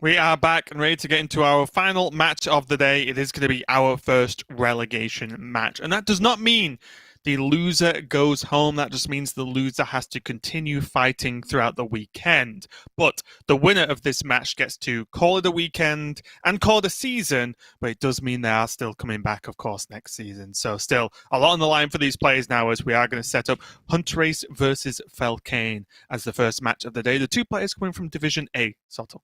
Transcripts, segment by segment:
We are back and ready to get into our final match of the day. It is going to be our first relegation match. And that does not mean the loser goes home. That just means the loser has to continue fighting throughout the weekend. But the winner of this match gets to call it a weekend and call it a season. But it does mean they are still coming back, of course, next season. So still a lot on the line for these players now, as we are going to set up Hunterace versus Felkeine as the first match of the day. The two players coming from Division A. Soto.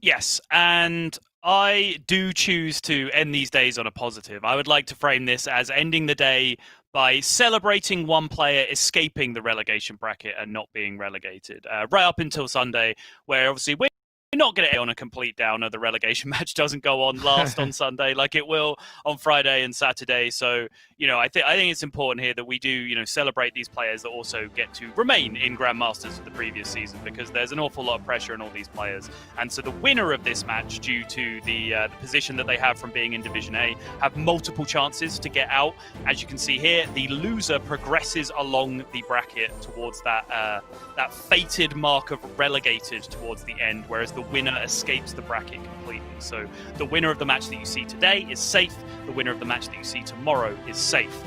Yes, and I do choose to end these days on a positive. I would like to frame this as ending the day by celebrating one player escaping the relegation bracket and not being relegated. Right up until Sunday, where obviously we're not going to on a complete downer. The relegation match doesn't go on last on Sunday like it will on Friday and Saturday. So, I think it's important here that we do, celebrate these players that also get to remain in Grandmasters for the previous season, because there's an awful lot of pressure on all these players. And so the winner of this match, due to the position that they have from being in Division A, have multiple chances to get out. As you can see here, the loser progresses along the bracket towards that fated mark of relegated towards the end, whereas the winner escapes the bracket completely. So the winner of the match that you see today is safe. The winner of the match that you see tomorrow is safe.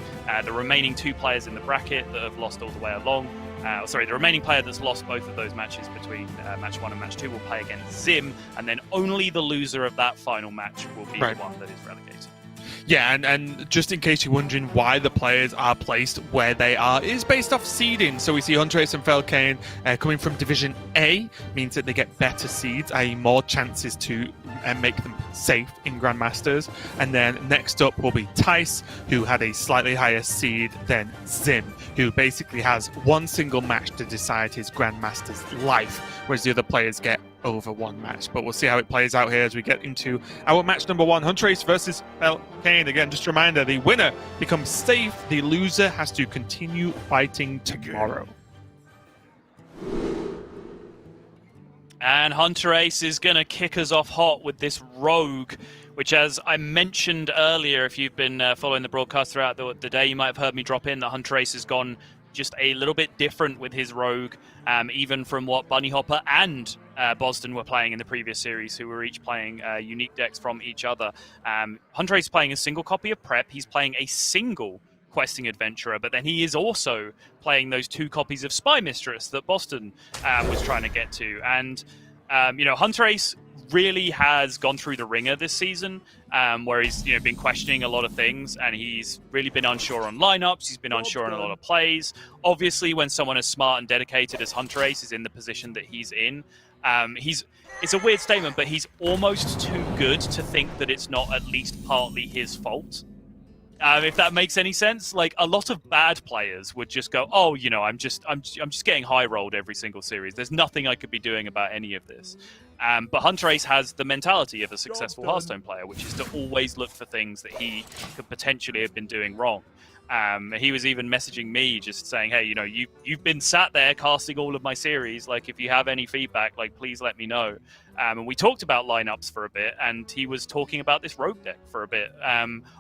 The remaining two players in the bracket that have lost all the way along, the remaining player that's lost both of those matches between match 1 and match 2 will play against Zim, and then only the loser of that final match will be the one that is relegated. Yeah, and just in case you're wondering why the players are placed where they are, it is based off seeding. So we see Hunterace and Felkeine coming from Division A, means that they get better seeds, i.e. more chances to make them safe in Grandmasters. And then next up will be Tice, who had a slightly higher seed than Zim, who basically has one single match to decide his Grandmaster's life, whereas the other players get over one match. But we'll see how it plays out here as we get into our match number 1, Hunterace versus Felkeine. Again, just a reminder, the winner becomes safe, the loser has to continue fighting tomorrow. And Hunterace is going to kick us off hot with this rogue, which, as I mentioned earlier, if you've been following the broadcast throughout the day, you might have heard me drop in that Hunterace has gone just a little bit different with his rogue, even from what Bunny Hopper and Boston were playing in the previous series, who were each playing unique decks from each other. Hunterace is playing a single copy of Prep. He's playing a single questing adventurer, but then he is also playing those 2 copies of Spy Mistress that Boston was trying to get to. And Hunterace really has gone through the ringer this season, where he's been questioning a lot of things, and he's really been unsure on lineups. He's been unsure on a lot of plays. Obviously, when someone as smart and dedicated as Hunterace is in the position that he's in, it's a weird statement, but he's almost too good to think that it's not at least partly his fault. If that makes any sense. Like, a lot of bad players would just go, oh, I'm just getting high rolled every single series. There's nothing I could be doing about any of this. But Hunterace has the mentality of a successful Hearthstone player, which is to always look for things that he could potentially have been doing wrong. He was even messaging me just saying, hey, you've been sat there casting all of my series. Like, if you have any feedback, like, please let me know. And we talked about lineups for a bit, and he was talking about this rogue deck for a bit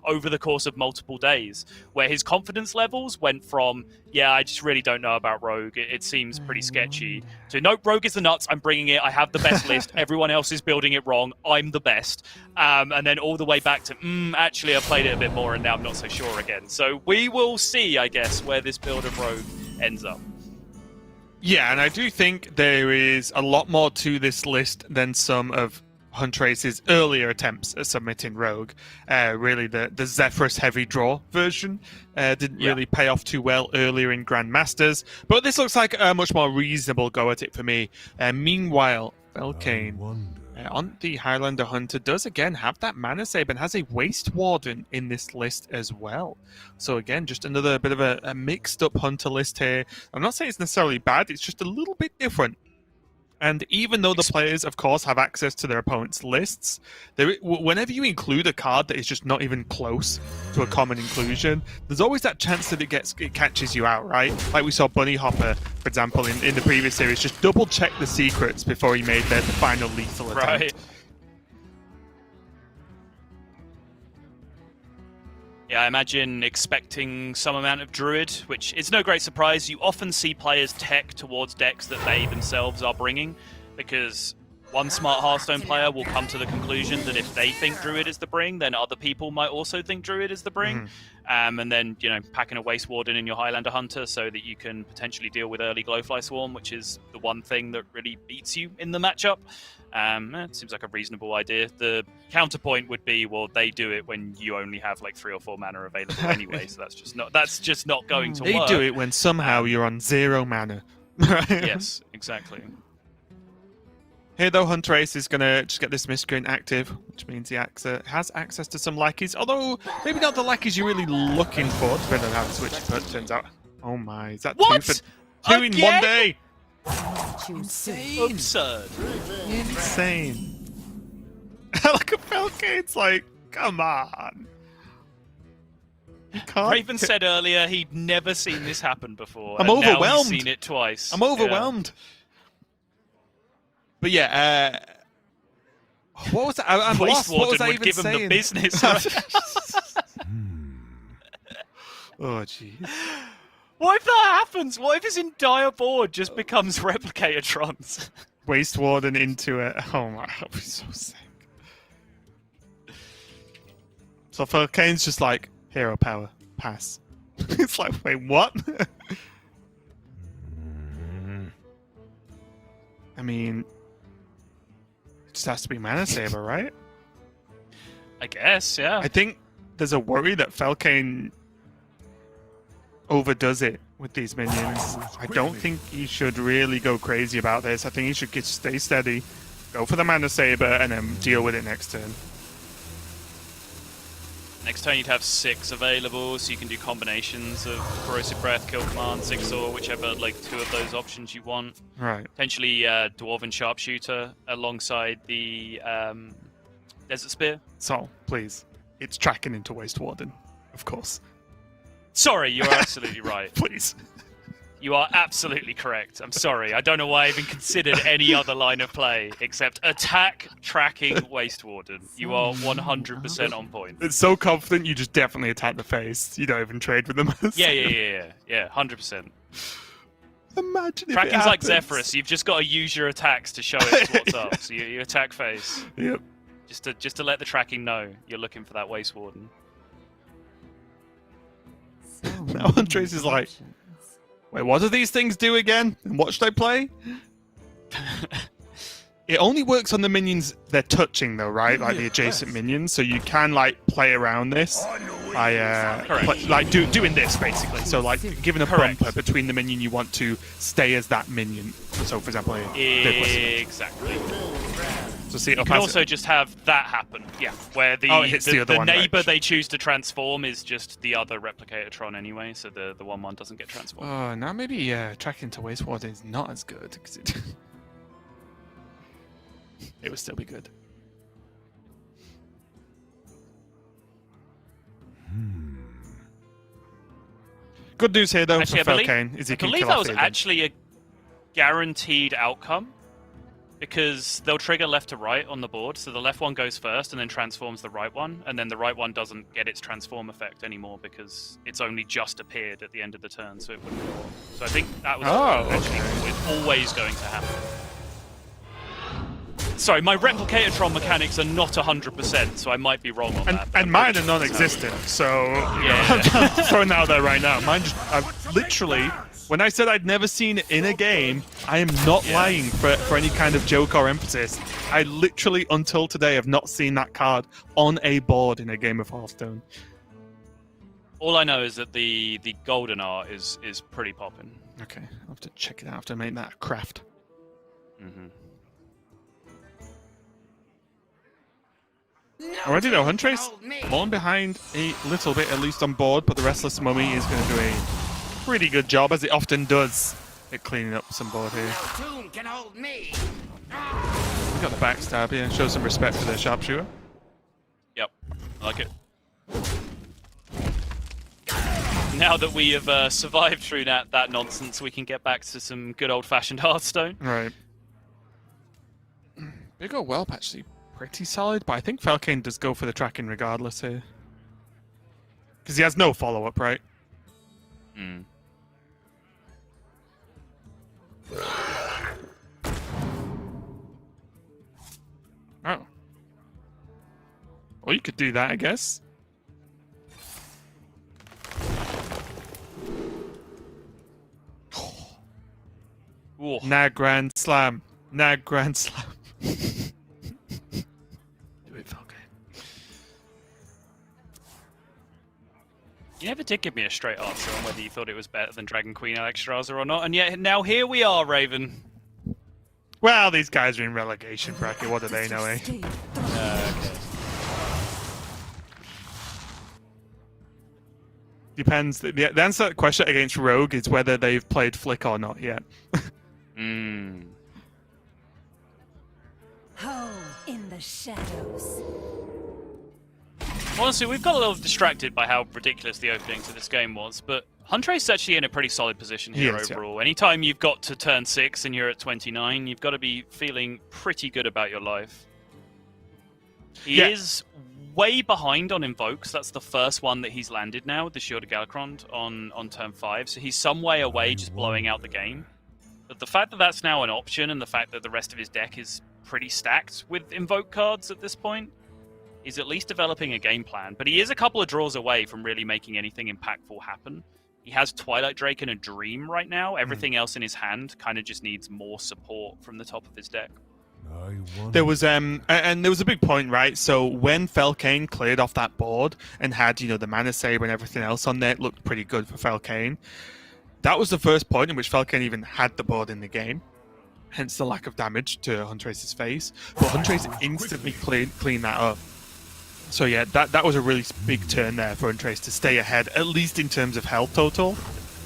over the course of multiple days, where his confidence levels went from, yeah, I just really don't know about rogue. It seems pretty sketchy, to, nope, rogue is the nuts. I'm bringing it. I have the best list. Everyone else is building it wrong. I'm the best. And then all the way back to, actually, I played it a bit more, and now I'm not so sure again. So we will see, I guess, where this build of rogue ends up. Yeah, and I do think there is a lot more to this list than some of Hunterace's earlier attempts at submitting Rogue. Really, the Zephyrus heavy draw version didn't really pay off too well earlier in Grandmasters, but this looks like a much more reasonable go at it for me. Meanwhile, Felkeine on the Highlander Hunter does again have that mana save and has a Waste Warden in this list as well. So again, just another bit of a mixed up Hunter list here. I'm not saying it's necessarily bad, it's just a little bit different. And even though the players, of course, have access to their opponent's lists, whenever you include a card that is just not even close to a common inclusion, there's always that chance that it catches you out, right? Like we saw Bunny Hopper, for example, in the previous series, just double-check the secrets before he made the final lethal attempt. Right. Yeah, I imagine expecting some amount of Druid, which is no great surprise. You often see players tech towards decks that they themselves are bringing, because one smart Hearthstone player will come to the conclusion that if they think Druid is the bring, then other people might also think Druid is the bring. And then, you know, packing a Waste Warden in your Highlander Hunter so that you can potentially deal with early Glowfly Swarm, which is the one thing that really beats you in the matchup. It seems like a reasonable idea. The counterpoint would be, well, they do it when you only have like 3 or 4 mana available anyway, so that's just not going to work. They do it when somehow you're on 0 mana. Yes, exactly. Here, though, Hunterace is going to just get this miscreant active, which means he has access to some lackeys, although maybe not the lackeys you're really looking for, depending on how the switch is put, turns out. Oh my, is that what? 2 in 1 day? Insane. Absurd. Insane. Look at Felkeine, it's like, come on. You can't Raven said earlier he'd never seen this happen before. I'm and overwhelmed. Now he's seen it twice. I'm overwhelmed. Yeah. But yeah, what was that? I'm lost. What was I even give saying? Him the business. Oh, jeez. What if that happens? What if his entire board just becomes Replicatrons? Waste Warden into it. Oh my, that would be so sick. So Felkeine's just like, hero power, pass. It's like, wait, what? I mean, it just has to be Mana Saber, right? I guess, yeah. I think there's a worry that Felkeine overdoes it with these minions. I don't think he should really go crazy about this. I think he should stay steady, go for the Mana Saber, and then deal with it next turn. Next turn you'd have 6 available, so you can do combinations of Corrosive Breath, Kill Command, Zigzor, whichever, like 2 of those options you want. Right. Potentially Dwarven Sharpshooter alongside the Desert Spear. So, please, it's tracking into Waste Warden, of course. Sorry, you're absolutely right. Please. You are absolutely correct. I'm sorry. I don't know why I even considered any other line of play except attack, tracking, Waste Warden. You are 100% on point. It's so confident you just definitely attack the face. You don't even trade with them. Yeah, 100%. Imagine if Tracking's like Zephyrus. You've just got to use your attacks to show it what's up. So you attack face. Yep. Just to let the tracking know you're looking for that Waste Warden. Now Hunterace is like, wait, what do these things do again? And what should I play? It only works on the minions they're touching, though, right? Like the adjacent minions, so you can like play around this by doing this basically. So like giving a bumper between the minion you want to stay as that minion. So for example, exactly. So see, you can also just have that happen. Yeah, where the neighbor they choose to transform is just the other Replicator-tron anyway, so the 1/1 doesn't get transformed. Oh, now maybe tracking to Waste Warden is not as good because it would still be good. Good news here though for Felkeine is he can kill off the I believe that was actually a guaranteed outcome. Because they'll trigger left to right on the board, so the left one goes first and then transforms the right one, and then the right one doesn't get its transform effect anymore because it's only just appeared at the end of the turn, so it wouldn't go on. So I think that was always going to happen. Sorry, my Replicator-tron mechanics are not 100%, so I might be wrong on that. And mine are non-existent, so yeah. I'm throwing that out there right now. Mine I've literally... When I said I'd never seen it in a game, I am not lying for any kind of joke or emphasis. I literally, until today, have not seen that card on a board in a game of Hearthstone. All I know is that the golden art is pretty popping. Okay, I'll have to check it out. I have to make that a craft. Mm-hmm. Already though, Hunterace falling behind a little bit, at least on board, but the Restless Mummy is going to do a pretty good job, as it often does, at cleaning up some board here. We got the backstab here, show some respect for the sharpshooter. Yep, I like it. Now that we have survived through that nonsense, we can get back to some good old-fashioned Hearthstone. Right. Big ol' Whelp actually pretty solid, but I think Felkeine does go for the tracking regardless here. Because he has no follow-up, right? Hmm. Or you could do that, I guess. Ooh. Nag Grand Slam. Nag Grand Slam. Do it, Felkeine. You never did give me a straight answer on whether you thought it was better than Dragon Queen Alexstrasza or not, and yet now here we are, Raven. Well, these guys are in relegation bracket. What do they know, eh? Okay. Depends. The answer to that question against Rogue is whether they've played Flick or not yet. Home in the shadows. Honestly, we've got a little distracted by how ridiculous the opening to this game was, but Hunterace is actually in a pretty solid position here overall. Yeah. Anytime you've got to turn 6 and you're at 29, you've got to be feeling pretty good about your life. He is way behind on Invokes. That's the first one that he's landed now with the Shield of Galakrond on turn 5, so he's some way away just blowing out the game. But the fact that that's now an option and the fact that the rest of his deck is pretty stacked with Invoke cards at this point, he's at least developing a game plan. But he is a couple of draws away from really making anything impactful happen. He has Twilight Drake and a Dream right now. Everything else in his hand kind of just needs more support from the top of his deck. There was and there was a big point, right? So when Felkeine cleared off that board and had, you know, the Mana Saber and everything else on there, it looked pretty good for Felkeine. That was the first point in which Felkeine even had the board in the game. Hence the lack of damage to Hunterace's face. But Hunterace instantly cleaned that up. So yeah, that was a really big turn there for Hunterace to stay ahead, at least in terms of health total,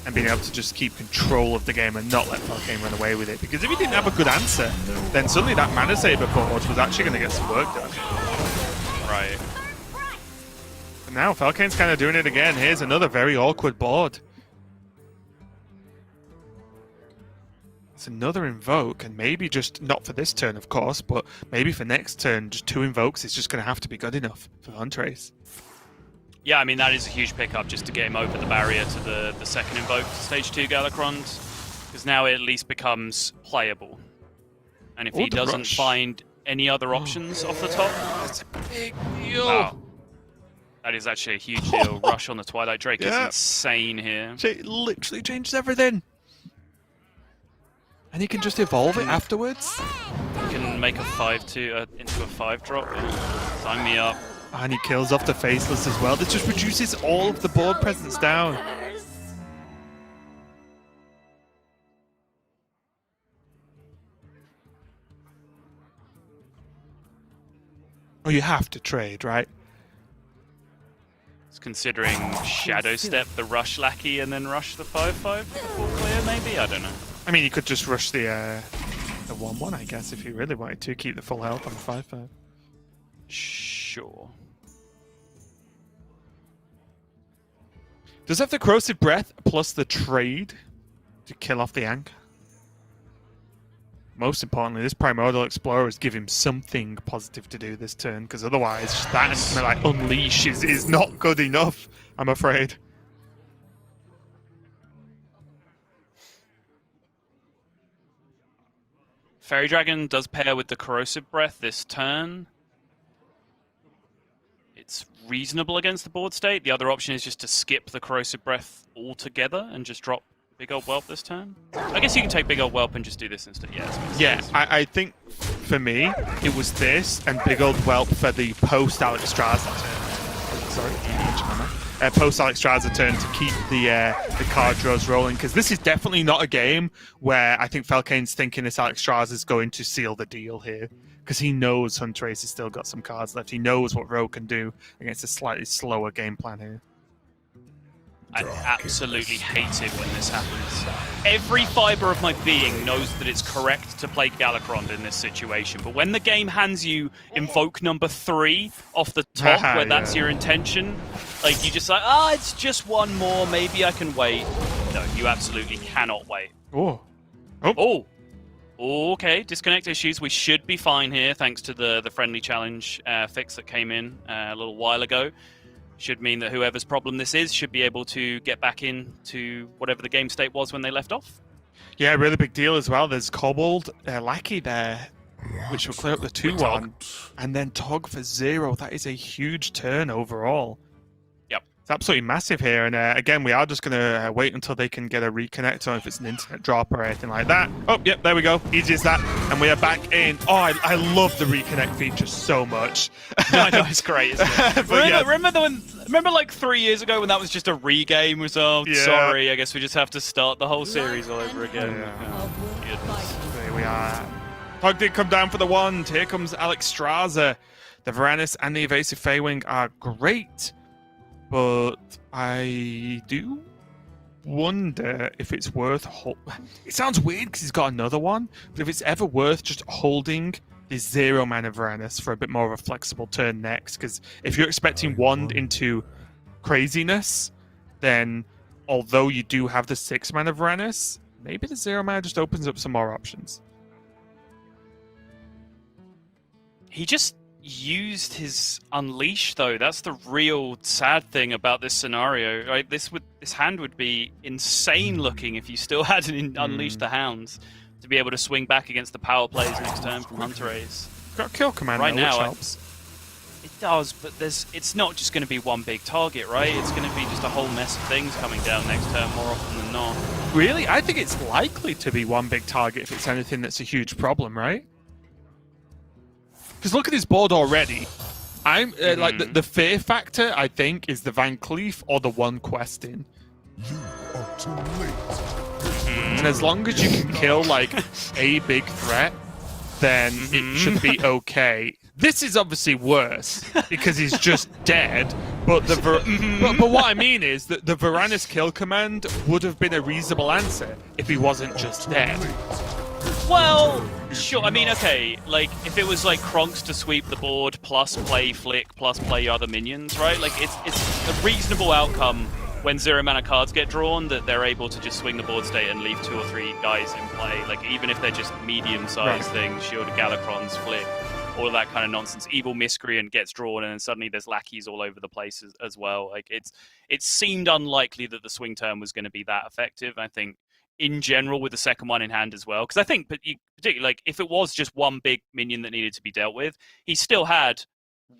and being able to just keep control of the game and not let Felkeine run away with it. Because if he didn't have a good answer, then suddenly that Mana Saber board was actually going to get some work done. Right. But now Felkeine's kind of doing it again. Here's another very awkward board. It's another Invoke, and maybe just, not for this turn of course, but maybe for next turn, just 2 Invokes is just going to have to be good enough for Hunterace. Yeah, I mean, that is a huge pickup just to get him over the barrier to the second Invoke Stage 2 Galakrond, because now it at least becomes playable. And if he doesn't find any other options off the top... That's a big deal! Wow. That is actually a huge deal. Rush on the Twilight Drake is insane here. It literally changes everything! And he can just evolve it afterwards. He can make a 5-2 into a 5-drop. Sign me up. And he kills off the Faceless as well. This just reduces all of the board presence down. Oh, you have to trade, right? It's considering Shadow Step the Rush Lackey and then Rush the 5-5 before clear, maybe? I don't know. I mean, you could just rush the 1-1, I guess, if you really wanted to. Keep the full health on the 5-5. Sure. Does have the Corrosive Breath plus the trade to kill off the anchor? Most importantly, this Primordial Explorers give him something positive to do this turn, because otherwise that like Unleash is not good enough, I'm afraid. Fairy Dragon does pair with the Corrosive Breath this turn. It's reasonable against the board state. The other option is just to skip the Corrosive Breath altogether and just drop Big Old Whelp this turn. I guess you can take Big Old Whelp and just do this instead. Yeah, I think for me, it was this and Big Old Whelp for the post-Alexstrasza turn. Sorry, post-Alexstrasza turn to keep the card draws rolling, because this is definitely not a game where I think Felkeine's thinking this Alexstrasza is going to seal the deal here, because he knows Hunterace has still got some cards left. He knows what Rogue can do against a slightly slower game plan here. I absolutely hate it when this happens. Every fiber of my being knows that it's correct to play Galakrond in this situation, but when the game hands you Invoke number 3 off the top, where that's your intention, like, you just like, it's just one more, maybe I can wait. No, you absolutely cannot wait. Oh, okay, disconnect issues. We should be fine here, thanks to the friendly challenge fix that came in a little while ago. Should mean that whoever's problem this is should be able to get back into whatever the game state was when they left off. Yeah, really big deal as well. There's Kobold Lackey there. which will clear up the 2-1, and then Tog for 0. That is a huge turn overall. Yep. It's absolutely massive here, and again, we are just going to wait until they can get a reconnect, or if it's an internet drop or anything like that. Oh, yep, there we go. Easy as that. And we are back in. Oh, I love the reconnect feature so much. I know, it's great, isn't it? Remember like 3 years ago when that was just a regame? Was, sorry, I guess we just have to start the whole series all over again. Goodness. There we are. Tog did come down for the wand. Here comes Alex Straza. The Varanus and the Evasive Feywing are great, but I do wonder if it's worth... It sounds weird because he's got another one, but if it's ever worth just holding the 0-mana Varanus for a bit more of a flexible turn next, because if you're expecting wand into craziness, then although you do have the 6-mana Varanus, maybe the 0-mana just opens up some more options. He just used his Unleash, though. That's the real sad thing about this scenario. Right? This hand would be insane looking if you still had an Unleash the Hounds to be able to swing back against the power plays next turn from Hunterace. Got kill command right though, now, which helps. It does, but it's not just going to be one big target, right? It's going to be just a whole mess of things coming down next turn more often than not. Really? I think it's likely to be one big target if it's anything that's a huge problem, right? Because look at his board already. I'm like the fear factor, I think, is the Van Cleef or the one questing. You are too late. And as long as you can kill like a big threat, then it should be okay. This is obviously worse because he's just dead. But the but what I mean is that the Varanus kill command would have been a reasonable answer if he wasn't just dead. Well, sure. I mean, okay, like, if it was, like, Kronks to sweep the board, plus play Flick, plus play other minions, right? Like, it's a reasonable outcome when 0-mana cards get drawn that they're able to just swing the board state and leave 2 or 3 guys in play. Like, even if they're just medium-sized things, Shielded Galacrons, Flick, all of that kind of nonsense. Evil Miscreant gets drawn, and then suddenly there's lackeys all over the place as well. Like, it seemed unlikely that the swing turn was going to be that effective. I think in general with the second one in hand as well, because I think particularly like if it was just one big minion that needed to be dealt with, he still had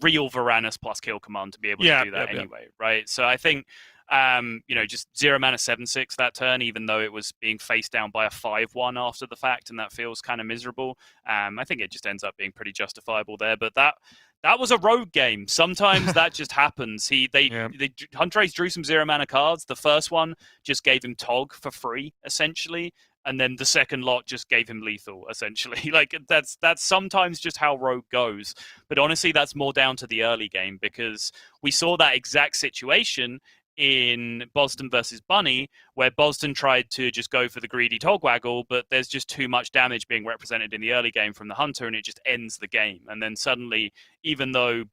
real Varanus plus kill command to be able to do that anyway, right? So I think just 0-mana 7/6 that turn, even though it was being faced down by a 5/1 after the fact, and that feels kind of miserable. I think it just ends up being pretty justifiable there. But that was a rogue game. Sometimes that just happens. Hunterace drew some 0-mana cards. The first one just gave him Tog for free, essentially. And then the second lot just gave him lethal, essentially. Like, that's sometimes just how rogue goes. But honestly, that's more down to the early game, because we saw that exact situation in Boston versus Bunny, where Boston tried to just go for the greedy Togwaggle, but there's just too much damage being represented in the early game from the Hunter, and it just ends the game. And then suddenly, even though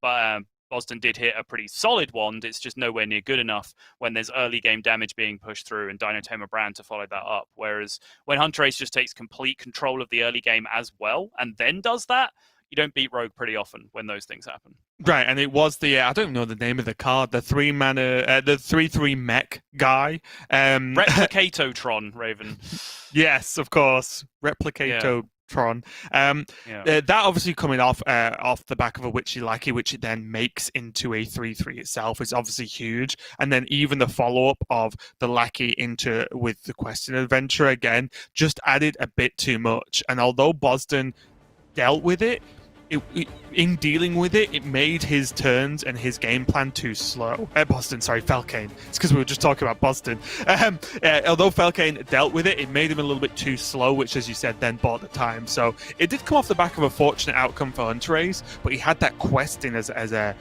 Boston did hit a pretty solid wand, it's just nowhere near good enough when there's early game damage being pushed through and Dinotoma Brand to follow that up. Whereas when Hunterace just takes complete control of the early game as well, and then does that, you don't beat Rogue pretty often when those things happen. Right, and it was the I don't know the name of the card, the 3-mana, the 3/3 mech guy. Replicatotron, Raven. Yes, of course, Replicatotron. That obviously coming off the back of a Witchy Lackey, which it then makes into a 3/3 itself, is obviously huge. And then even the follow up of the Lackey with the Questing Adventure again just added a bit too much. And although Boston dealt with it, in dealing with it, it made his turns and his game plan too slow. Felkeine. It's because we were just talking about Boston. Although Felkeine dealt with it, it made him a little bit too slow, which, as you said, then bought the time. So it did come off the back of a fortunate outcome for Hunterace, but he had that questing as the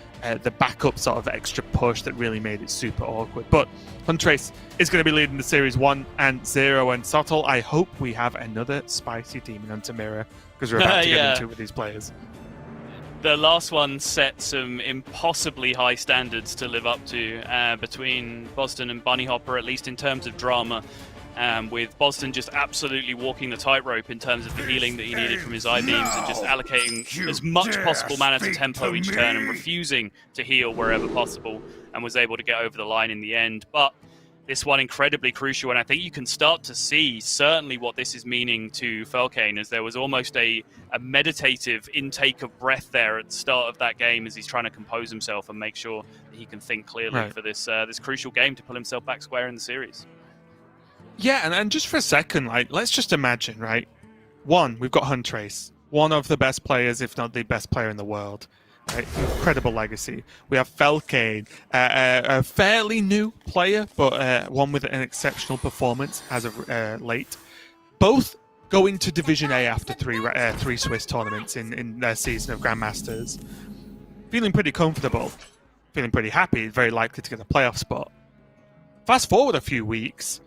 backup sort of extra push that really made it super awkward. But Hunterace is going to be leading the series 1-0, and Sottle, I hope we have another spicy Demon Hunter mirror, because we're about to get into it with these players. The last one set some impossibly high standards to live up to between Boston and Bunny Hopper, at least in terms of drama, with Boston just absolutely walking the tightrope in terms of the healing that he needed from his eye beams and just allocating as much possible mana to tempo each turn and refusing to heal wherever possible, and was able to get over the line in the end. But this one incredibly crucial, and I think you can start to see certainly what this is meaning to Felkeine, as there was almost a meditative intake of breath there at the start of that game as he's trying to compose himself and make sure that he can think clearly for this this crucial game to pull himself back square in the series. Yeah, and just for a second, like, let's just imagine, right? One, we've got Hunterace, one of the best players, if not the best player in the world. Right? Incredible legacy. We have Felkeine, a fairly new player, but one with an exceptional performance as of late. Both going to Division A after three Swiss tournaments in their season of Grandmasters. Feeling pretty comfortable, feeling pretty happy, very likely to get a playoff spot. Fast forward a few weeks,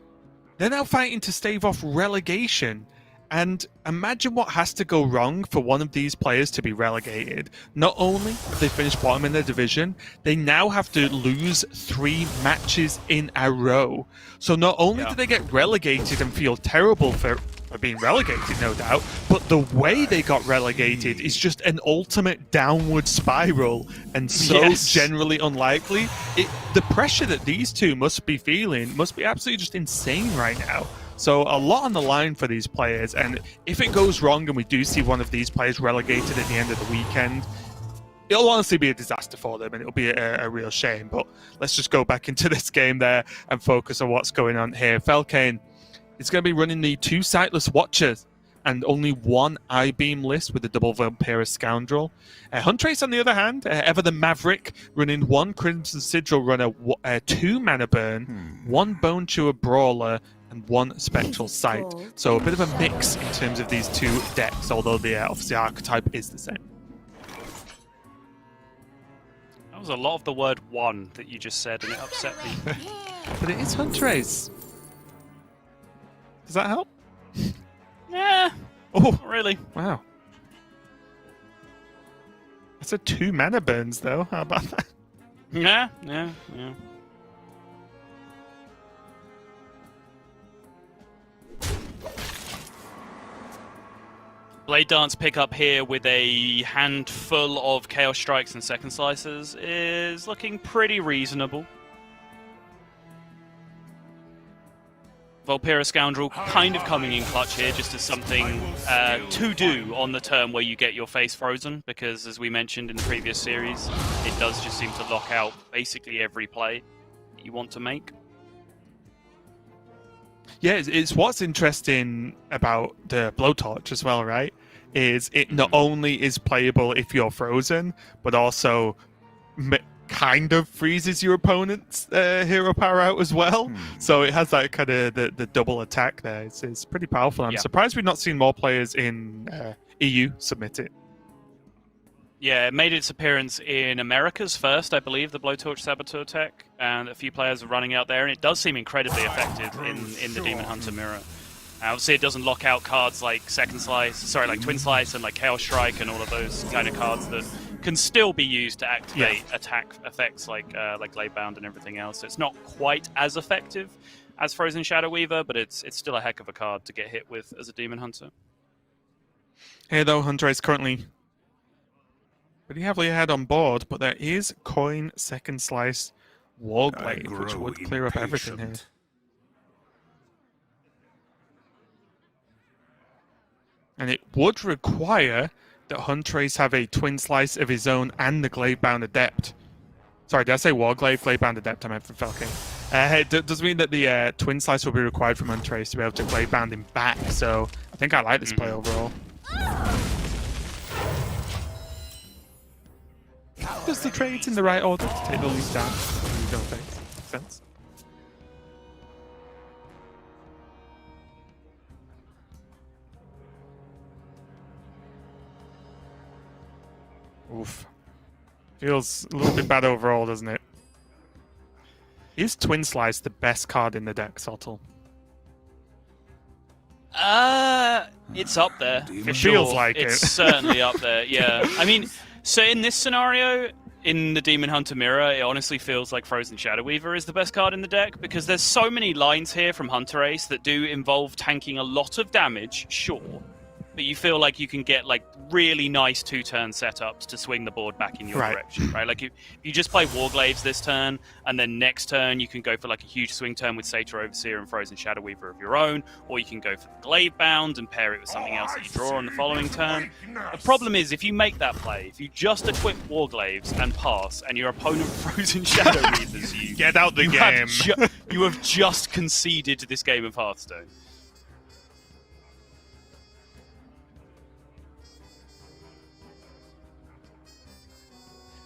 they're now fighting to stave off relegation. And imagine what has to go wrong for one of these players to be relegated. Not only have they finished bottom in their division, they now have to lose 3 matches in a row. So not only do they get relegated and feel terrible for being relegated, no doubt, but the way they got relegated is just an ultimate downward spiral and so generally unlikely. The pressure that these two must be feeling must be absolutely just insane right now. So a lot on the line for these players, and if it goes wrong and we do see one of these players relegated at the end of the weekend, it'll honestly be a disaster for them, and it'll be a real shame. But let's just go back into this game there and focus on what's going on here. Felkeine is going to be running the 2 Sightless Watchers and only 1 I-Beam list with the double Vampira Scoundrel. Hunterace, on the other hand, ever the Maverick, running 1 Crimson Sigil Runner, 2 Mana Burn, 1 Bone Chewer Brawler, and 1 Spectral Sight. So a bit of a mix in terms of these 2 decks, although the obviously archetype is the same. That was a lot of the word one that you just said, and it upset me. But it is Hunterace. Does that help? Yeah. Oh, Not really. wow. I said 2 Mana Burns, though. How about that? Yeah. Blade Dance pickup here with a handful of Chaos Strikes and Second Slices is looking pretty reasonable. Vampira Scoundrel kind of coming in clutch here, just as something to do on the turn where you get your face frozen, because as we mentioned in the previous series, it does just seem to lock out basically every play that you want to make. Yeah, it's what's interesting about the Blowtorch as well, right? Is it not only is playable if you're frozen, but also kind of freezes your opponent's hero power out as well. So it has that kind of the double attack there. It's pretty powerful. I'm surprised we've not seen more players in EU submit it. Yeah, it made its appearance in Americas first, I believe, the Blowtorch Saboteur tech, and a few players are running out there, and it does seem incredibly effective in the Demon Hunter mirror. Obviously, it doesn't lock out cards like Twin Slice and like Chaos Strike and all of those kind of cards that can still be used to activate attack effects like Gladebound and everything else. So it's not quite as effective as Frozen Shadow Weaver, but it's still a heck of a card to get hit with as a Demon Hunter. Here, though, Hunterace currently pretty heavily ahead on board, but there is Coin Second Slice Warglaive, which would clear up everything here. And it would require that Hunterace have a Twin Slice of his own and the Gladebound Adept. Sorry, did I say Warglaive? Gladebound Adept, I meant from Felkeine. It does mean that the Twin Slice will be required from Hunterace to be able to Gladebound him back, so I think I like this play overall. Does the trades in the right order to take the lead down? You don't think? Makes sense. Oof. Feels a little bit bad overall, doesn't it? Is Twin Slice the best card in the deck, Sottle? It's up there. For sure. Feels like it's it. certainly up there, yeah. I mean, so in this scenario, in the Demon Hunter mirror, it honestly feels like Frozen Shadow Weaver is the best card in the deck, because there's so many lines here from Hunterace that do involve tanking a lot of damage, sure, but you feel like you can get like really nice 2-turn setups to swing the board back in your direction, right? Like if you just play Warglaives this turn, and then next turn you can go for like a huge swing turn with Satyr Overseer and Frozen Shadow Weaver of your own, or you can go for the Glaive Bound and pair it with something else that you draw on the following turn. The problem is if you make that play, if you just equip Warglaives and pass, and your opponent Frozen Shadow Weavers you, get out the game. You have just conceded this game of Hearthstone.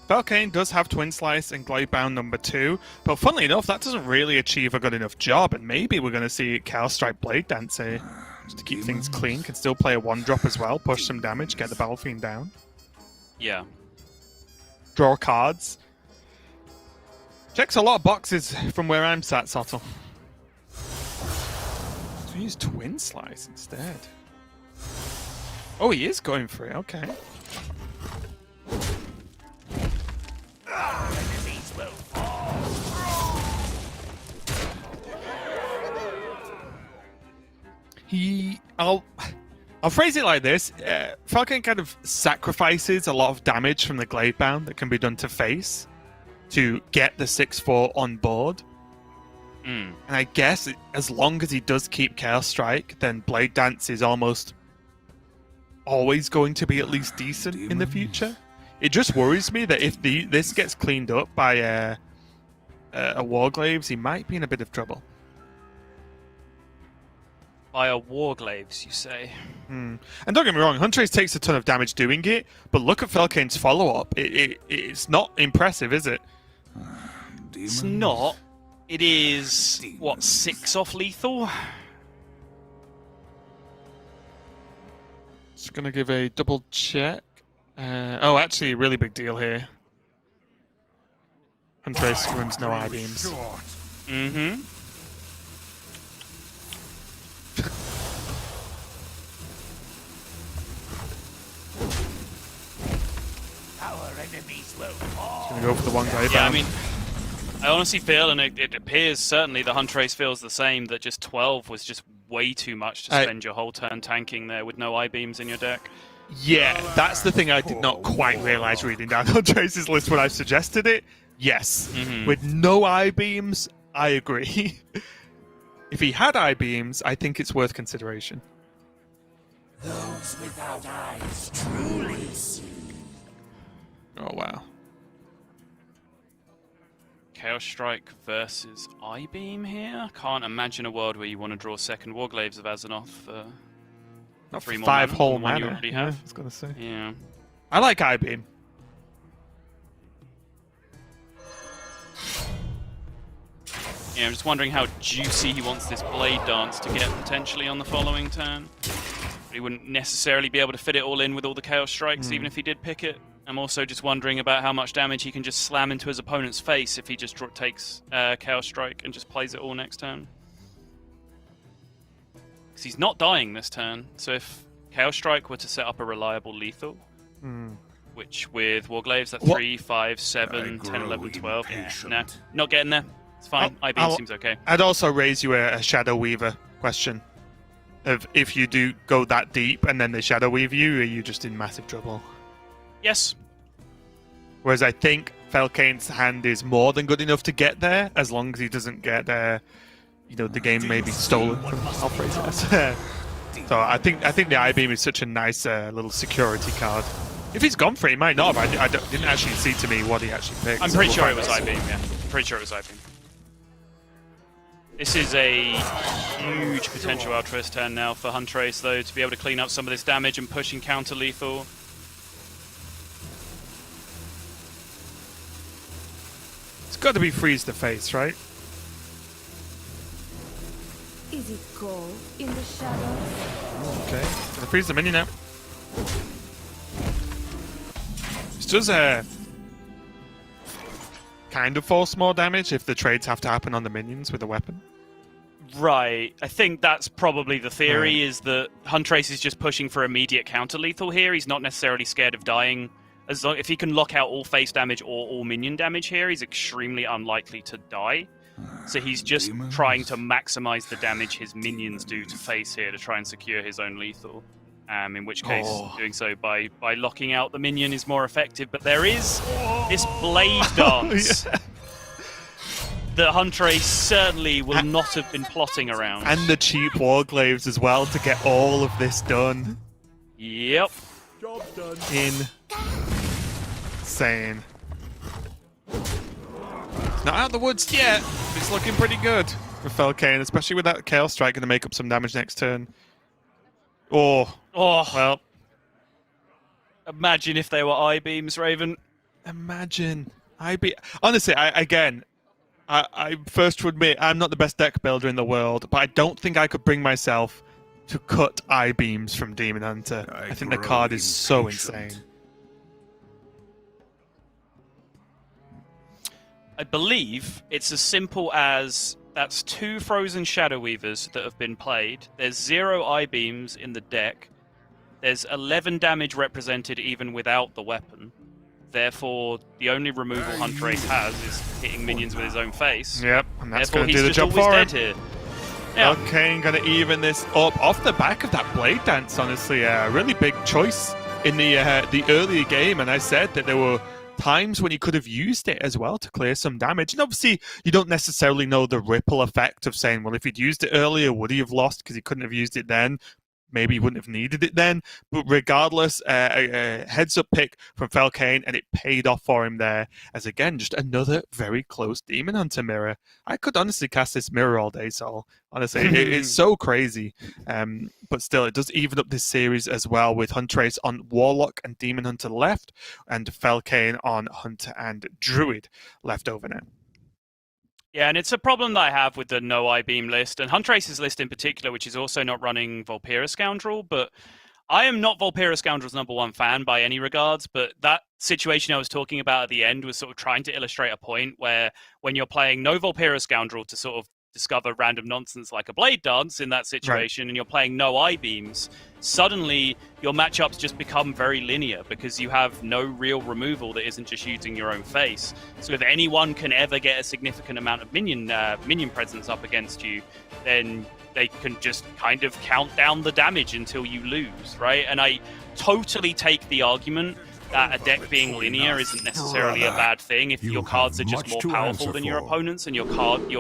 Felkeine does have Twin Slice and Gladebound number 2, but funnily enough, that doesn't really achieve a good enough job, and maybe we're going to see Chaos Strike Blade Dance here, just to keep things clean. Can still play a 1-drop as well, push some damage, get the Battle Fiend down. Yeah. Draw cards. Checks a lot of boxes from where I'm sat, Sottle. So use Twin Slice instead. Oh, he is going for it, okay. I'll phrase it like this. Felkeine kind of sacrifices a lot of damage from the Gladebound that can be done to face to get the 6/4 on board. And I guess as long as he does keep Chaos Strike, then Blade Dance is almost always going to be at least decent in the future. It just worries me that if this gets cleaned up by a Warglaives, he might be in a bit of trouble. By a Warglaives, you say? And don't get me wrong, Hunterace takes a ton of damage doing it, but look at Felkaine's follow-up. It's not impressive, is it? It's not. It is, what, 6 off lethal? Just going to give a double check. Oh, actually, a really big deal here. Hunterace runs no I-beams. Mm-hmm. Gonna go for the one guy. Yeah, I mean, I honestly feel, and it appears certainly that Hunterace feels the same, that just 12 was just way too much to spend your whole turn tanking there with no I-beams in your deck. Yeah, that's the thing I did not quite realise reading down Hunterace's list when I suggested it. Yes, with no I-beams, I agree. If he had I-beams, I think it's worth consideration. Those without eyes truly see. Oh, wow. Chaos Strike versus I-Beam here? Can't imagine a world where you want to draw second Warglaives of Azzinoth for Not 3 more 5 mana whole than one mana. you already Yeah, have. I was going to say. Yeah. I like I-beam. Yeah, I'm just wondering how juicy he wants this Blade Dance to get potentially on the following turn. But he wouldn't necessarily be able to fit it all in with all the Chaos Strikes, even if he did pick it. I'm also just wondering about how much damage he can just slam into his opponent's face if he just takes Chaos Strike and just plays it all next turn. Because he's not dying this turn, so if Chaos Strike were to set up a reliable lethal, which with Warglaives, that's 3, 5, 7, 10, 11, 12. No, not getting there. It's fine. I-Beam seems okay. I'd also raise you a Shadow Weaver question. Of if you do go that deep and then they Shadow Weave you, are you just in massive trouble? Yes. Whereas I think Felkaine's hand is more than good enough to get there, as long as he doesn't get the game maybe stolen from Alfred. So I think the I-Beam is such a nice little security card. If he's gone for it, he might not have. I didn't actually see to me what he actually picked. I'm pretty sure it was I-Beam, yeah. Pretty sure it was I-Beam. This is a huge potential Altruist turn now for Hunterace, though, to be able to clean up some of this damage and pushing counter-lethal. It's got to be Freeze the Face, right? Is it cold in the shadows? Okay, gonna freeze the minion now. This does kind of force more damage if the trades have to happen on the minions with a weapon. Right. I think that's probably the theory, is that Hunterace is just pushing for immediate counter-lethal here. He's not necessarily scared of dying. As long, if he can lock out all face damage or all minion damage here, he's extremely unlikely to die. So he's just trying to maximize the damage his minions do to face here to try and secure his own lethal. in which case doing so by locking out the minion is more effective. But there is this blade dance that Hunterace certainly will not have been plotting around. And the cheap warglaives as well to get all of this done. Yep. Job's done. Insane. It's not out of the woods yet. It's looking pretty good for Felkeine, especially with that Chaos Strike going to make up some damage next turn. Oh, well. Imagine if they were I-beams, Raven. Imagine. Honestly, I first to admit I'm not the best deck builder in the world, but I don't think I could bring myself to cut I-beams from Demon Hunter. I think the card is so insane. I believe it's as simple as that's 2 Frozen Shadow Weavers that have been played. There's 0 I-beams in the deck. There's 11 damage represented even without the weapon. Therefore, the only removal Hunterace has is hitting minions with his own face. Yep, and that's Therefore, going to do the he's job just for always him. dead here. Yeah. Felkeine going to even this up off the back of that Blade Dance, honestly. A really big choice in the earlier game, and I said that there were times when you could have used it as well to clear some damage. And obviously, you don't necessarily know the ripple effect of saying, well, if he'd used it earlier, would he have lost because he couldn't have used it then? Maybe he wouldn't have needed it then. But regardless, a heads-up pick from Felkeine, and it paid off for him there. As again, just another very close Demon Hunter mirror. I could honestly cast this mirror all day, Sol. Honestly, it's so crazy. But still, it does even up this series as well, with Hunterace on Warlock and Demon Hunter left, and Felkeine on Hunter and Druid left over now. Yeah, and it's a problem that I have with the no I-beam list, and Hunterace's list in particular, which is also not running Vulpera Scoundrel, but I am not Vulpera Scoundrel's #1 fan by any regards, but that situation I was talking about at the end was sort of trying to illustrate a point where when you're playing no Vulpera Scoundrel to sort of discover random nonsense like a Blade Dance in that situation, right, and you're playing no I-beams, suddenly your matchups just become very linear because you have no real removal that isn't just using your own face. So if anyone can ever get a significant amount of minion presence up against you, then they can just kind of count down the damage until you lose, right? And I totally take the argument that a deck being linear isn't necessarily a bad thing if your cards are just more powerful than your opponents and your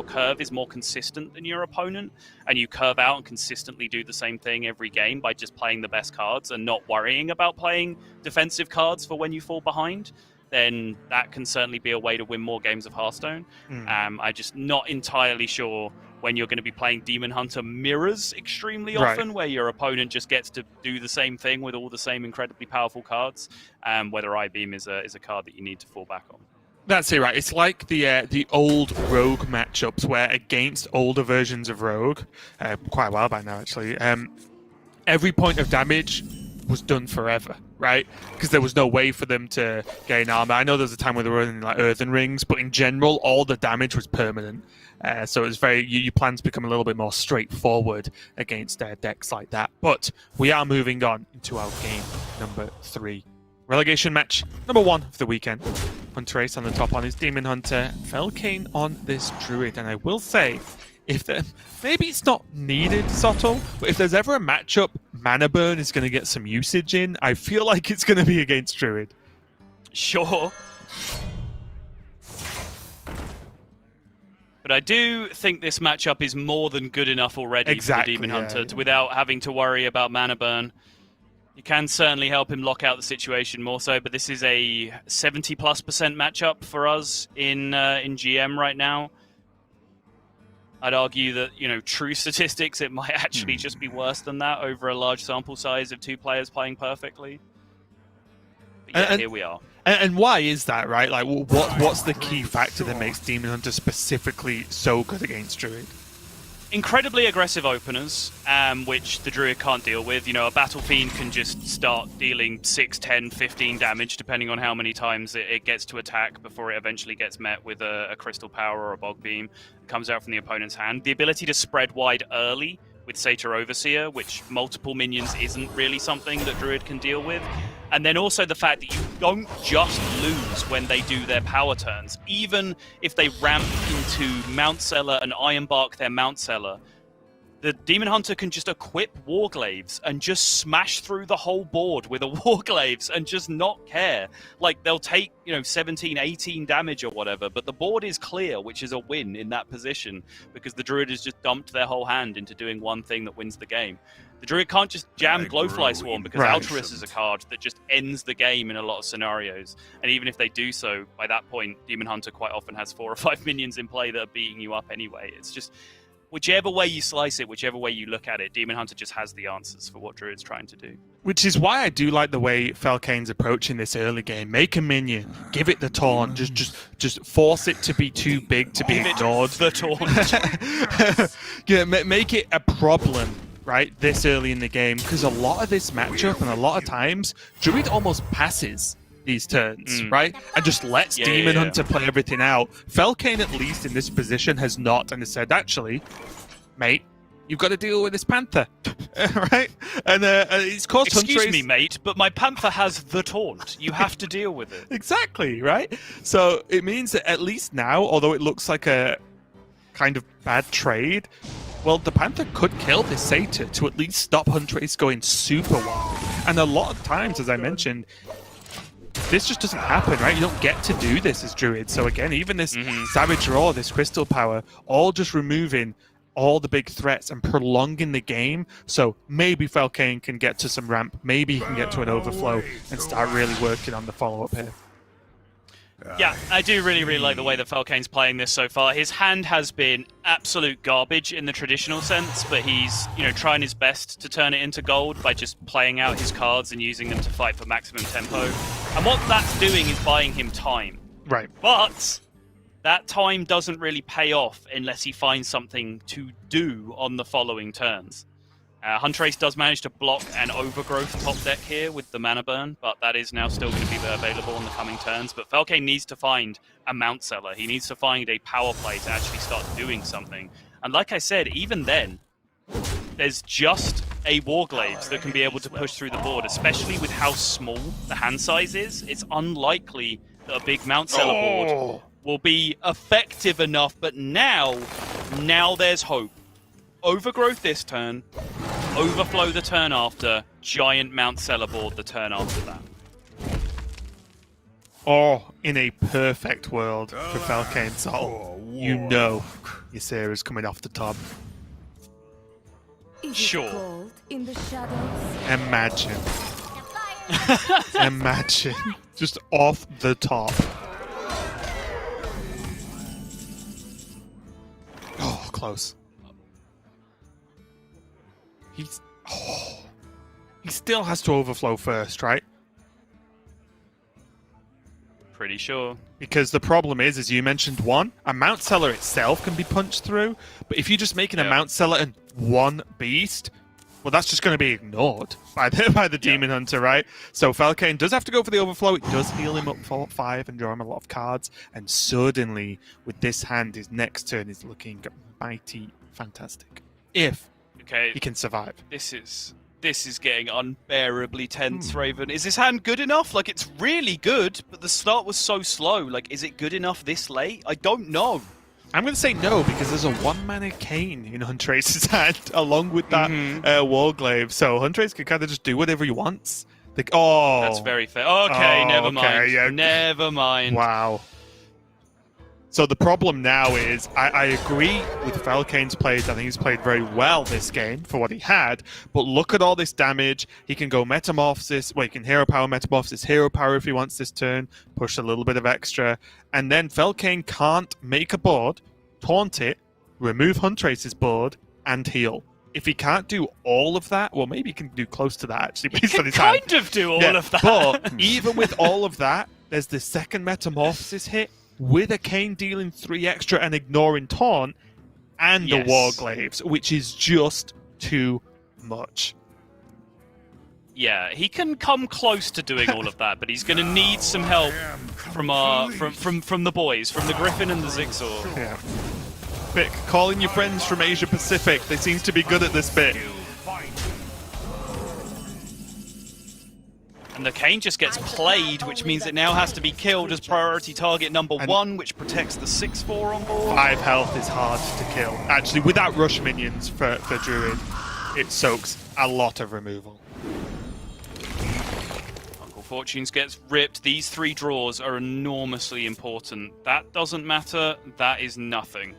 curve is more consistent than your opponent, and you curve out and consistently do the same thing every game by just playing the best cards and not worrying about playing defensive cards for when you fall behind, then that can certainly be a way to win more games of Hearthstone. I'm just not entirely sure when you're going to be playing Demon Hunter mirrors extremely often, where your opponent just gets to do the same thing with all the same incredibly powerful cards, whether I-Beam is a card that you need to fall back on. That's it, right? It's like the old Rogue matchups where against older versions of Rogue, quite a while back now actually, every point of damage was done forever, right? Because there was no way for them to gain armor. I know there was a time where they were running like earthen rings, but in general, all the damage was permanent. So it was your plans become a little bit more straightforward against decks like that. But we are moving on into our game number 3. Relegation match number 1 of the weekend. Hunterace on the top on his Demon Hunter, Felkeine on this Druid. And I will say, maybe it's not needed, Soto, but if there's ever a matchup Mana Burn is going to get some usage in, I feel like it's going to be against Druid. Sure. But I do think this matchup is more than good enough already for the Demon Hunter without having to worry about Mana Burn. You can certainly help him lock out the situation more so, but this is a 70+% matchup for us in GM right now. I'd argue that, true statistics, it might actually just be worse than that over a large sample size of 2 players playing perfectly. But yeah, here we are. And why is that, right? Like, what's the key factor that makes Demon Hunter specifically so good against Druid? Incredibly aggressive openers, which the Druid can't deal with. A Battle Fiend can just start dealing 6, 10, 15 damage, depending on how many times it gets to attack before it eventually gets met with a Crystal Power or a Bog Beam that comes out from the opponent's hand. The ability to spread wide early with Satyr Overseer, which multiple minions isn't really something that Druid can deal with. And then also the fact that you don't just lose when they do their power turns. Even if they ramp into Mount Seller and Ironbark their Mount Seller, the Demon Hunter can just equip Warglaives and just smash through the whole board with a Warglaives and just not care. Like, they'll take, 17, 18 damage or whatever, but the board is clear, which is a win in that position, because the Druid has just dumped their whole hand into doing one thing that wins the game. The Druid can't just jam Glowfly Swarm, because Hunterace is a card that just ends the game in a lot of scenarios. And even if they do so, by that point, Demon Hunter quite often has 4 or 5 minions in play that are beating you up anyway. It's just, whichever way you slice it, whichever way you look at it, Demon Hunter just has the answers for what Druid's trying to do. Which is why I do like the way Felkeine's approaching this early game. Make a minion, give it the taunt, just force it to be too big to be ignored. The taunt. Yeah, make it a problem, right, this early in the game, because a lot of this matchup and a lot of times, Druid almost passes these turns, right? And just lets Demon Hunter play everything out. Felkeine, at least in this position, has not, and has said, actually, mate, you've got to deal with this Panther, right? And it's caused Hunterace... Excuse me, mate, but my Panther has the taunt. You have to deal with it. Exactly, right? So it means that at least now, although it looks like a kind of bad trade, well, the Panther could kill this Satyr to at least stop Hunterace going super wide. And a lot of times, as I mentioned, this just doesn't happen, right? You don't get to do this as Druid. So again, even this Savage Roar, this Crystal Power, all just removing all the big threats and prolonging the game. So maybe Felkeine can get to some ramp, maybe he can get to an overflow and start really working on the follow-up here. Yeah, I do really like the way that Felkeine's playing this so far. His hand has been absolute garbage in the traditional sense, but he's, trying his best to turn it into gold by just playing out his cards and using them to fight for maximum tempo. And what that's doing is buying him time. Right. But that time doesn't really pay off unless he finds something to do on the following turns. Hunterace does manage to block an Overgrowth top deck here with the mana burn, but that is now still going to be available in the coming turns. But Felkeine needs to find a Mount Seller. He needs to find a power play to actually start doing something. And like I said, even then, there's just a Warglaives that can be able to push through the board, especially with how small the hand size is. It's unlikely that a big Mount Seller board will be effective enough, but now there's hope. Overgrowth this turn, Overflow the turn after, giant Mount Seller board the turn after that. Or, in a perfect world for Felkeine Sol, you know Ysera's coming off the top. Sure. In the shadows? Imagine. Imagine. Just off the top. Oh, close. He still has to overflow first, right? Pretty sure. Because the problem is, as you mentioned, a Mount Seller itself can be punched through, but if you're just making a Mount Seller and one beast, well, that's just going to be ignored by the Demon Hunter, right? So Felkeine does have to go for the overflow. It does heal him up for 5 and draw him a lot of cards, and suddenly, with this hand, his next turn is looking mighty fantastic. If he can survive. This is getting unbearably tense, Raven. Is this hand good enough? Like, it's really good, but the start was so slow. Like, is it good enough this late? I don't know. I'm going to say no, because there's a 1-mana Cane in Hunterace's hand, along with that Warglaive. So Hunterace can kind of just do whatever he wants. Like, That's very fair. Okay, never mind. Yeah. Never mind. Wow. So the problem now is, I agree with Felkeine's plays. I think he's played very well this game for what he had. But look at all this damage. He can go Metamorphosis. Well, he can Hero Power, Metamorphosis, Hero Power if he wants this turn. Push a little bit of extra. And then Felkeine can't make a board, taunt it, remove Hunterace's board, and heal. If he can't do all of that, well, maybe he can do close to that, actually, based on his hand. Kind of do all of that. But even with all of that, there's the second Metamorphosis hit, with a Cane dealing 3 extra and ignoring taunt, and the Warglaives, which is just too much. Yeah, he can come close to doing all of that, but he's going to need some help from the boys, from the Griffin and the Zigzor. Yeah. Vic, calling your friends from Asia Pacific. They seem to be good at this bit. And the Kane just gets played, which means it now has to be killed as priority target number 1, which protects the 6/4 on board. 5 health is hard to kill. Actually, without rush minions for Druid, it soaks a lot of removal. Uncle Fortunes gets ripped. These 3 draws are enormously important. That doesn't matter. That is nothing.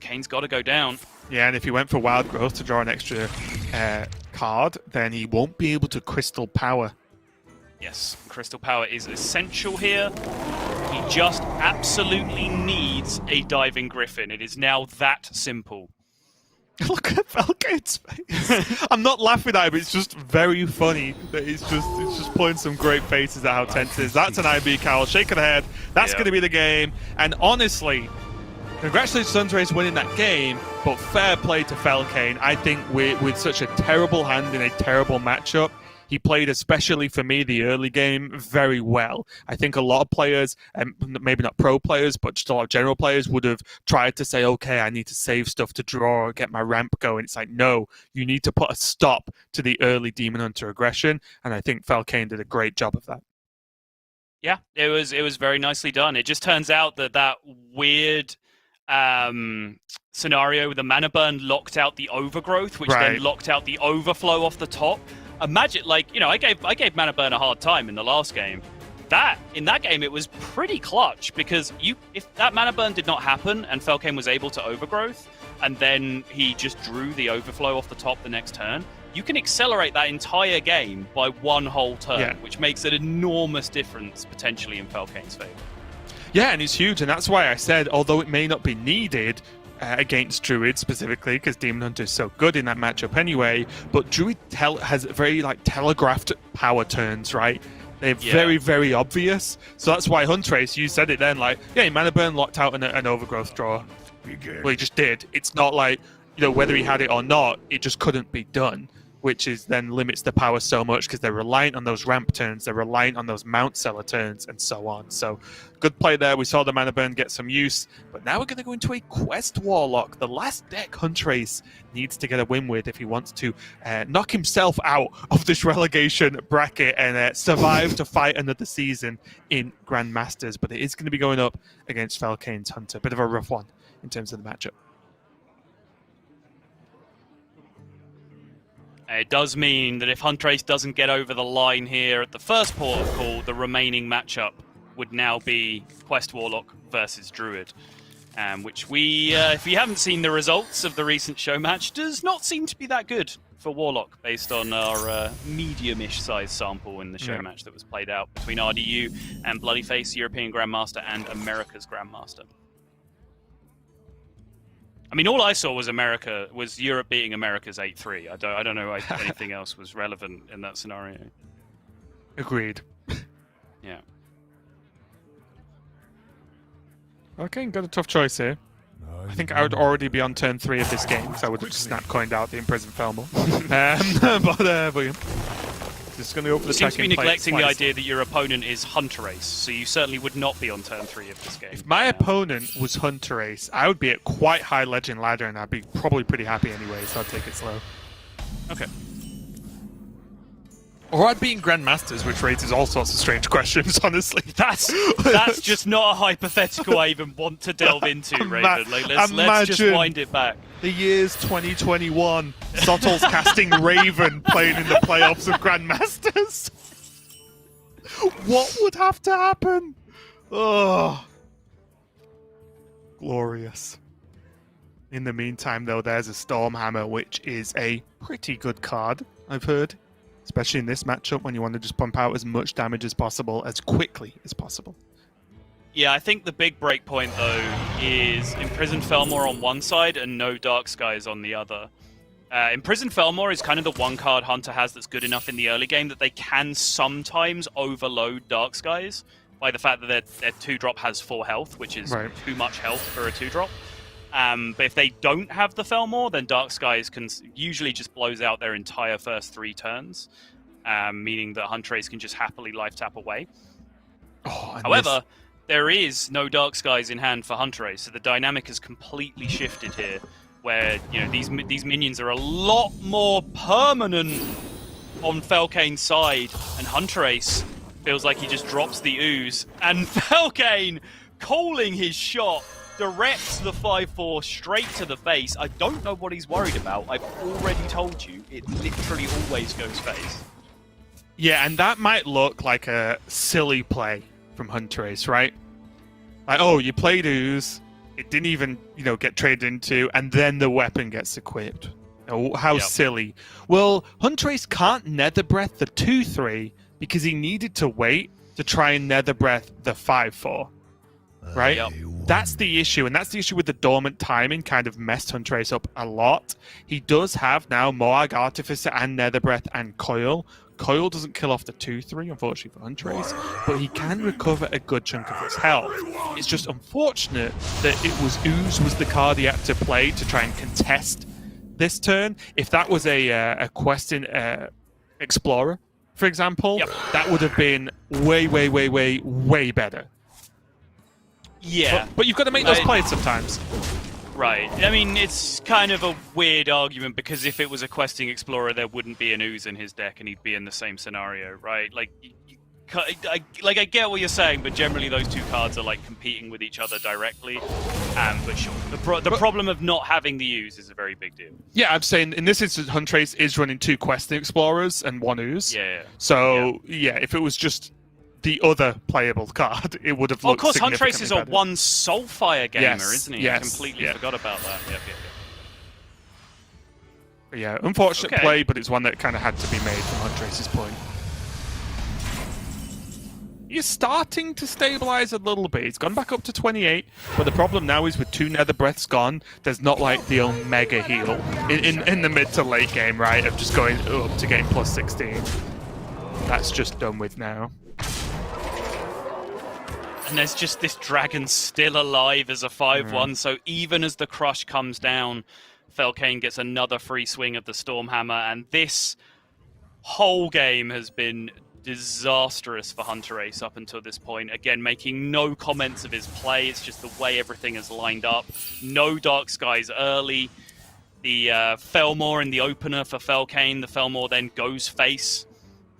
Kane's got to go down. Yeah, and if he went for Wild Growth to draw an extra card, then he won't be able to Crystal Power. Yes, Crystal Power is essential here. He just absolutely needs a Diving Griffin. It is now that simple. Look at Felkeine's face. I'm not laughing at it, but it's just very funny that it's just pulling some great faces at how tense it is. That's an IB cowl, shaking the head. That's going to be the game. And honestly, congratulations to Hunterace winning that game, but fair play to Felkeine. I think with such a terrible hand in a terrible matchup, he played, especially for me, the early game very well. I think a lot of players, maybe not pro players, but just a lot of general players would have tried to say, okay, I need to save stuff to draw or get my ramp going. It's like, no, you need to put a stop to the early Demon Hunter aggression, and I think Felkeine did a great job of that. Yeah, it was very nicely done. It just turns out that weird scenario with the mana burn locked out the overgrowth, which then locked out the overflow off the top. Imagine, like, you know, I gave mana burn a hard time in the last game. In that game it was pretty clutch, because if that mana burn did not happen and Felkeine was able to overgrowth and then he just drew the overflow off the top the next turn, you can accelerate that entire game by 1 whole turn, which makes an enormous difference potentially in Felkeine's favor. Yeah, and it's huge, and that's why I said, although it may not be needed against Druid specifically, because Demon Hunter is so good in that matchup anyway, but Druid has very telegraphed power turns, right? They're very, very obvious. So that's why Hunterace, you said it then, like, yeah, mana burn locked out an overgrowth draw. Well, he just did. It's not like, you know, whether he had it or not, it just couldn't be done, which is then limits the power so much because they're reliant on those ramp turns, they're reliant on those mount seller turns, and so on. So good play there. We saw the mana burn get some use, but now we're going to go into a Quest Warlock, the last deck Hunterace needs to get a win with if he wants to knock himself out of this relegation bracket and survive to fight another season in Grandmasters. But it is going to be going up against Felkeine's Hunter. Bit of a rough one in terms of the matchup. It does mean that if Hunterace doesn't get over the line here at the first port of call, the remaining matchup would now be Quest Warlock versus Druid, which if you haven't seen the results of the recent show match, does not seem to be that good for Warlock based on our medium-ish size sample in the show match that was played out between RDU and Bloodyface, European Grandmaster, and America's Grandmaster. I mean, all I saw was Europe beating America's 8-3. I don't know if anything else was relevant in that scenario. Agreed. Yeah. Okay, got a tough choice here. I think I would already be on turn 3 of this game, so I would have just snap coined out the Imprisoned Felmore. but yeah. Just going to go for the seems to be neglecting the idea that your opponent is Hunterace, so you certainly would not be on turn 3 of this game. If my opponent was Hunterace, I would be at quite high legend ladder, and I'd be probably pretty happy anyway, so I'd take it slow. Okay. Or I'd be in Grandmasters, which raises all sorts of strange questions, honestly. That's just not a hypothetical I even want to delve into, Raven. Like, let's just wind it back. The year's 2021. Sottle's casting Raven playing in the playoffs of Grandmasters. What would have to happen? Oh, glorious. In the meantime, though, there's a Stormhammer, which is a pretty good card, I've heard. Especially in this matchup when you want to just pump out as much damage as possible, as quickly as possible. Yeah, I think the big break point, though, is Imprisoned Felmore on one side and no Dark Skies on the other. Imprisoned Felmore is kind of the one card Hunter has that's good enough in the early game that they can sometimes overload Dark Skies by the fact that their 2-drop has 4 health, which is too much health for a 2-drop. But if they don't have the Felmore, then Dark Skies can usually just blows out their entire first 3 turns, meaning that Hunterace can just happily life tap away. However, there is no Dark Skies in hand for Hunterace, so the dynamic has completely shifted here, where these minions are a lot more permanent on Felkaine's side, and Hunterace feels like he just drops the ooze, and Felkeine calling his shot directs the 5-4 straight to the face. I don't know what he's worried about. I've already told you, it literally always goes face. Yeah, and that might look like a silly play from Hunterace, right? Like, oh, you played ooze, it didn't even, get traded into, and then the weapon gets equipped. Oh, how silly. Well, Hunterace can't Nether Breath the 2-3 because he needed to wait to try and Nether Breath the 5-4. Right? Yep. That's the issue, and that's the issue with the dormant timing. Kind of messed Hunterace up a lot. He does have now Moag Artificer and Nether Breath and Coil. Coil doesn't kill off the 2-3, unfortunately for Hunterace, but he can recover a good chunk of his health. It's just unfortunate that Ooze was the card he had to play to try and contest this turn. If that was a Questing Explorer, for example, that would have been way better. Yeah. But you've got to make those plays sometimes. Right. I mean, it's kind of a weird argument because if it was a Questing Explorer, there wouldn't be an Ooze in his deck and he'd be in the same scenario, right? Like, I get what you're saying, but generally those two cards are like competing with each other directly. But sure, the problem of not having the Ooze is a very big deal. Yeah, I'm saying in this instance, Hunterace is running 2 Questing Explorers and 1 Ooze. Yeah. So, if it was just the other playable card, it would have looked significantly better. Of course, Hunterace is a 1 Soulfire gamer, isn't he? Yes, I completely forgot about that. Yeah, unfortunate play, but it's one that kind of had to be made from Hunterace's point. He's starting to stabilize a little bit. He's gone back up to 28, but the problem now is with 2 Nether Breaths gone, there's not like the Omega heal in the mid to late game, right, of just going up to getting plus 16. That's just done with now. And there's just this dragon still alive as a 5-1, so even as the crush comes down, Felkeine gets another free swing of the Stormhammer, and this whole game has been disastrous for Hunterace up until this point. Again, making no comments of his play, it's just the way everything is lined up. No Dark Skies early. The Felmore in the opener for Felkeine, the Felmore then goes face.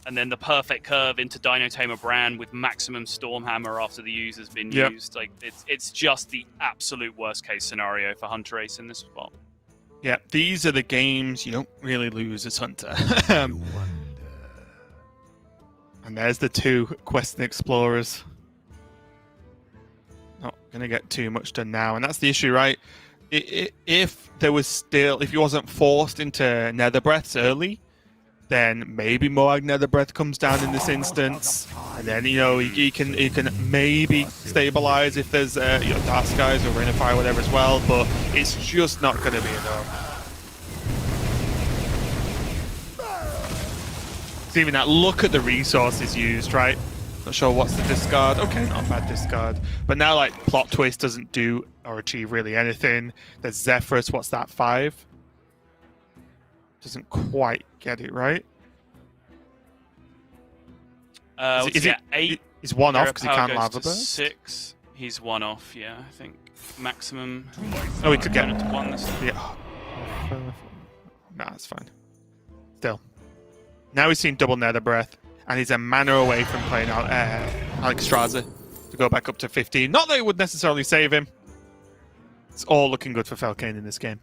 And then the perfect curve into Dino Tamer Bran with maximum Stormhammer after the use has been used. Like it's just the absolute worst case scenario for Hunterace in this spot. Yeah, these are the games you don't really lose as Hunter. And there's the 2 Questing Explorers. Not going to get too much done now, and that's the issue, right? If he wasn't forced into Nether Breaths early, then maybe Moag Nether Breath comes down in this instance, and then he can maybe stabilize if there's Dark Skies or Rain of Fire or whatever as well, but it's just not going to be enough. So even that, look at the resources used, right? Not sure what's the discard. Okay, not a bad discard. But now, like, Plot Twist doesn't do or achieve really anything. There's Zephyrus, what's that, 5? Doesn't quite get it, right? Is it 8? He's 1 off because he can't Lava Burst? 6. He's 1 off, yeah, I think. Maximum. Oh, he could get it to 1 this time. Yeah. Nah, it's fine. Still. Now he's seen double Nether Breath, and he's a mana away from playing out Alexstrasza to go back up to 15. Not that it would necessarily save him. It's all looking good for Felkeine in this game.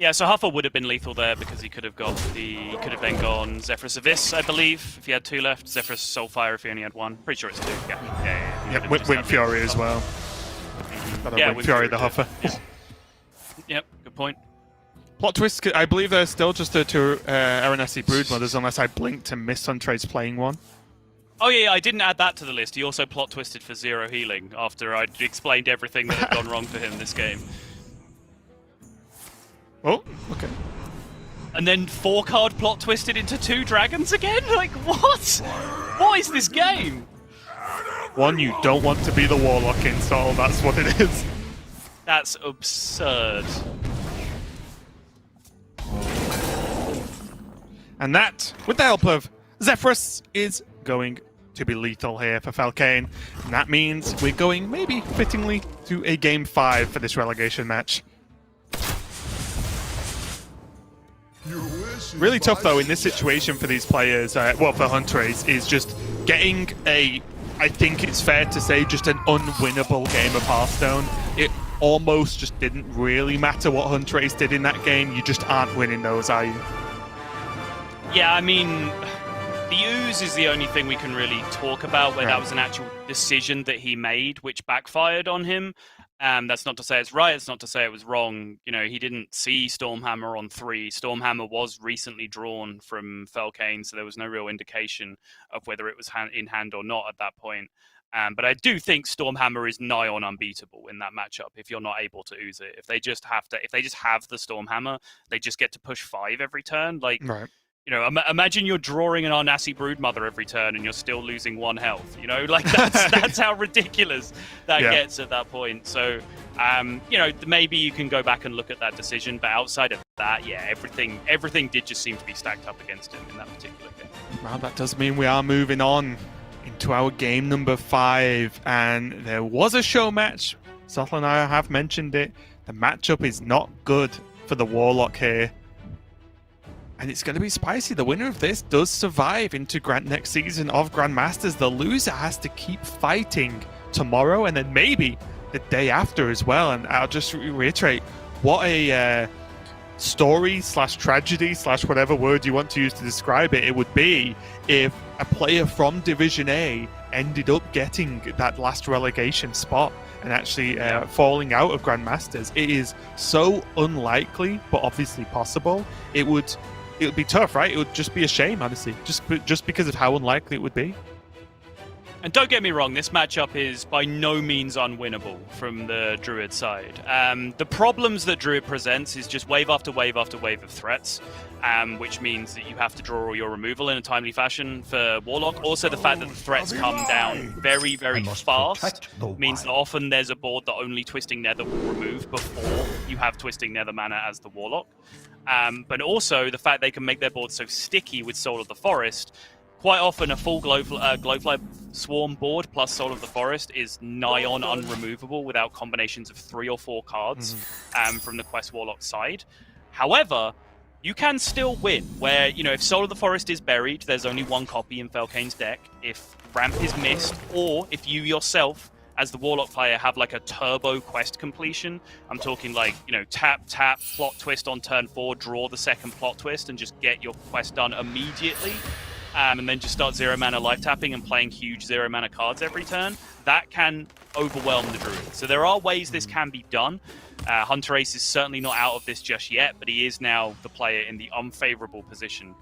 Yeah, so Huffer would have been lethal there because he could have then gone Zephyrus Abyss, I believe, if he had 2 left. Zephyrus Soulfire if he only had 1. Pretty sure it's 2. Yeah. Wind Fury as well. Wind Fury the Huffer. Yep, good point. Plot Twist, I believe there's still just the 2 Aranesi Broodmothers, unless I blinked to miss Hunterace playing 1. Oh yeah, I didn't add that to the list. He also Plot Twisted for 0 healing after I'd explained everything that had gone wrong for him this game. Oh, okay. And then 4-card Plot Twisted into 2 dragons again? Like, what? What is this game? One, you don't want to be the Warlock install, that's what it is. That's absurd. And that, with the help of Zephyrus, is going to be lethal here for Felkeine. And that means we're going, maybe fittingly, to a Game 5 for this relegation match. You wish really tough though in this situation for these players, well, for Hunterace, is just getting a, I think it's fair to say, just an unwinnable game of Hearthstone. It almost just didn't really matter what Hunterace did in that game. You just aren't winning those, are you? Yeah, I mean, the ooze is the only thing we can really talk about where that was an actual decision that he made, which backfired on him. That's not to say it's right. It's not to say it was wrong. You know, he didn't see Stormhammer on 3. Stormhammer was recently drawn from Felkeine, so there was no real indication of whether it was in hand or not at that point. But I do think Stormhammer is nigh on unbeatable in that matchup if you're not able to ooze it. If they just have the Stormhammer, they just get to push 5 every turn. Like, you know, imagine you're drawing an Arnassi Broodmother every turn and you're still losing 1 health. You know, like that's how ridiculous that gets at that point. So, you know, maybe you can go back and look at that decision, but outside of that, yeah, everything did just seem to be stacked up against him in that particular game. Well, that does mean we are moving on into our game number 5, and there was a show match. Sothel and I have mentioned it. The matchup is not good for the Warlock here. And it's going to be spicy. The winner of this does survive into next season of Grandmasters. The loser has to keep fighting tomorrow and then maybe the day after as well. And I'll just reiterate, what a story / tragedy / whatever word you want to use to describe it, it would be if a player from Division A ended up getting that last relegation spot and actually falling out of Grandmasters. It is so unlikely, but obviously possible. It would be tough, right? It would just be a shame, honestly, just because of how unlikely it would be. And don't get me wrong, this matchup is by no means unwinnable from the Druid side. The problems that Druid presents is just wave after wave after wave of threats, which means that you have to draw all your removal in a timely fashion for Warlock. Also, the fact that the threats come down very, very fast means that often there's a board that only Twisting Nether will remove before you have Twisting Nether mana as the Warlock. But also, the fact they can make their board so sticky with Soul of the Forest. Quite often, a full Glowfly Swarm board plus Soul of the Forest is nigh on unremovable without combinations of 3 or 4 cards from the Quest Warlock side. However, you can still win, where, you know, if Soul of the Forest is buried, there's only 1 copy in Felkeine's deck. If Ramp is missed, or if you yourself, as the Warlock player, have like a turbo quest completion, I'm talking like, you know, tap, plot twist on turn 4, draw the second plot twist, and just get your quest done immediately. And then just start 0 mana life tapping and playing huge 0 mana cards every turn, that can overwhelm the Druid. So there are ways this can be done. Hunterace is certainly not out of this just yet, but he is now the player in the unfavorable position.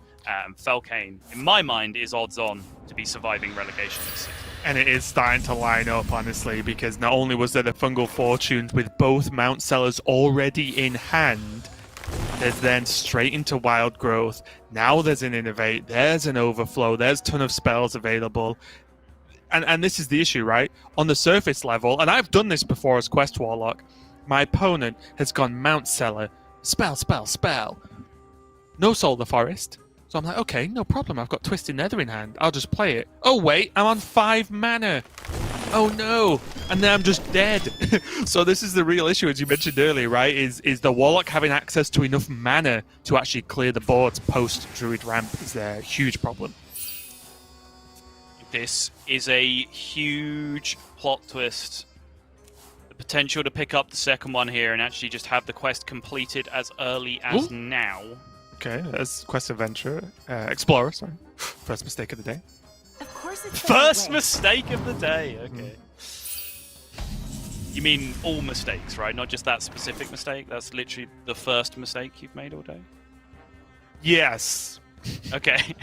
Felkeine, in my mind, is odds on to be surviving relegation this season. And it is starting to line up, honestly, because not only was there the Fungal Fortunes with both Mount Sellers already in hand, there's then straight into Wild Growth. Now there's an Innovate, there's an Overflow, there's a ton of spells available. And this is the issue, right? On the surface level, and I've done this before as Quest Warlock, my opponent has gone Mount Seller, spell. No Soul of the Forest. So I'm like, okay, no problem, I've got Twisted Nether in hand, I'll just play it. Oh wait, I'm on 5 mana. Oh no, and then I'm just dead. So this is the real issue, as you mentioned earlier, right? Is the Warlock having access to enough mana to actually clear the boards post Druid Ramp is a huge problem. This is a huge plot twist. The potential to pick up the second one here and actually just have the quest completed as early as now. Okay, as Quest Adventurer, Explorer, sorry. First mistake of the day. Of course it's First mistake of the day, okay. You mean all mistakes, right? Not just that specific mistake? That's literally the first mistake you've made all day? Yes. Okay.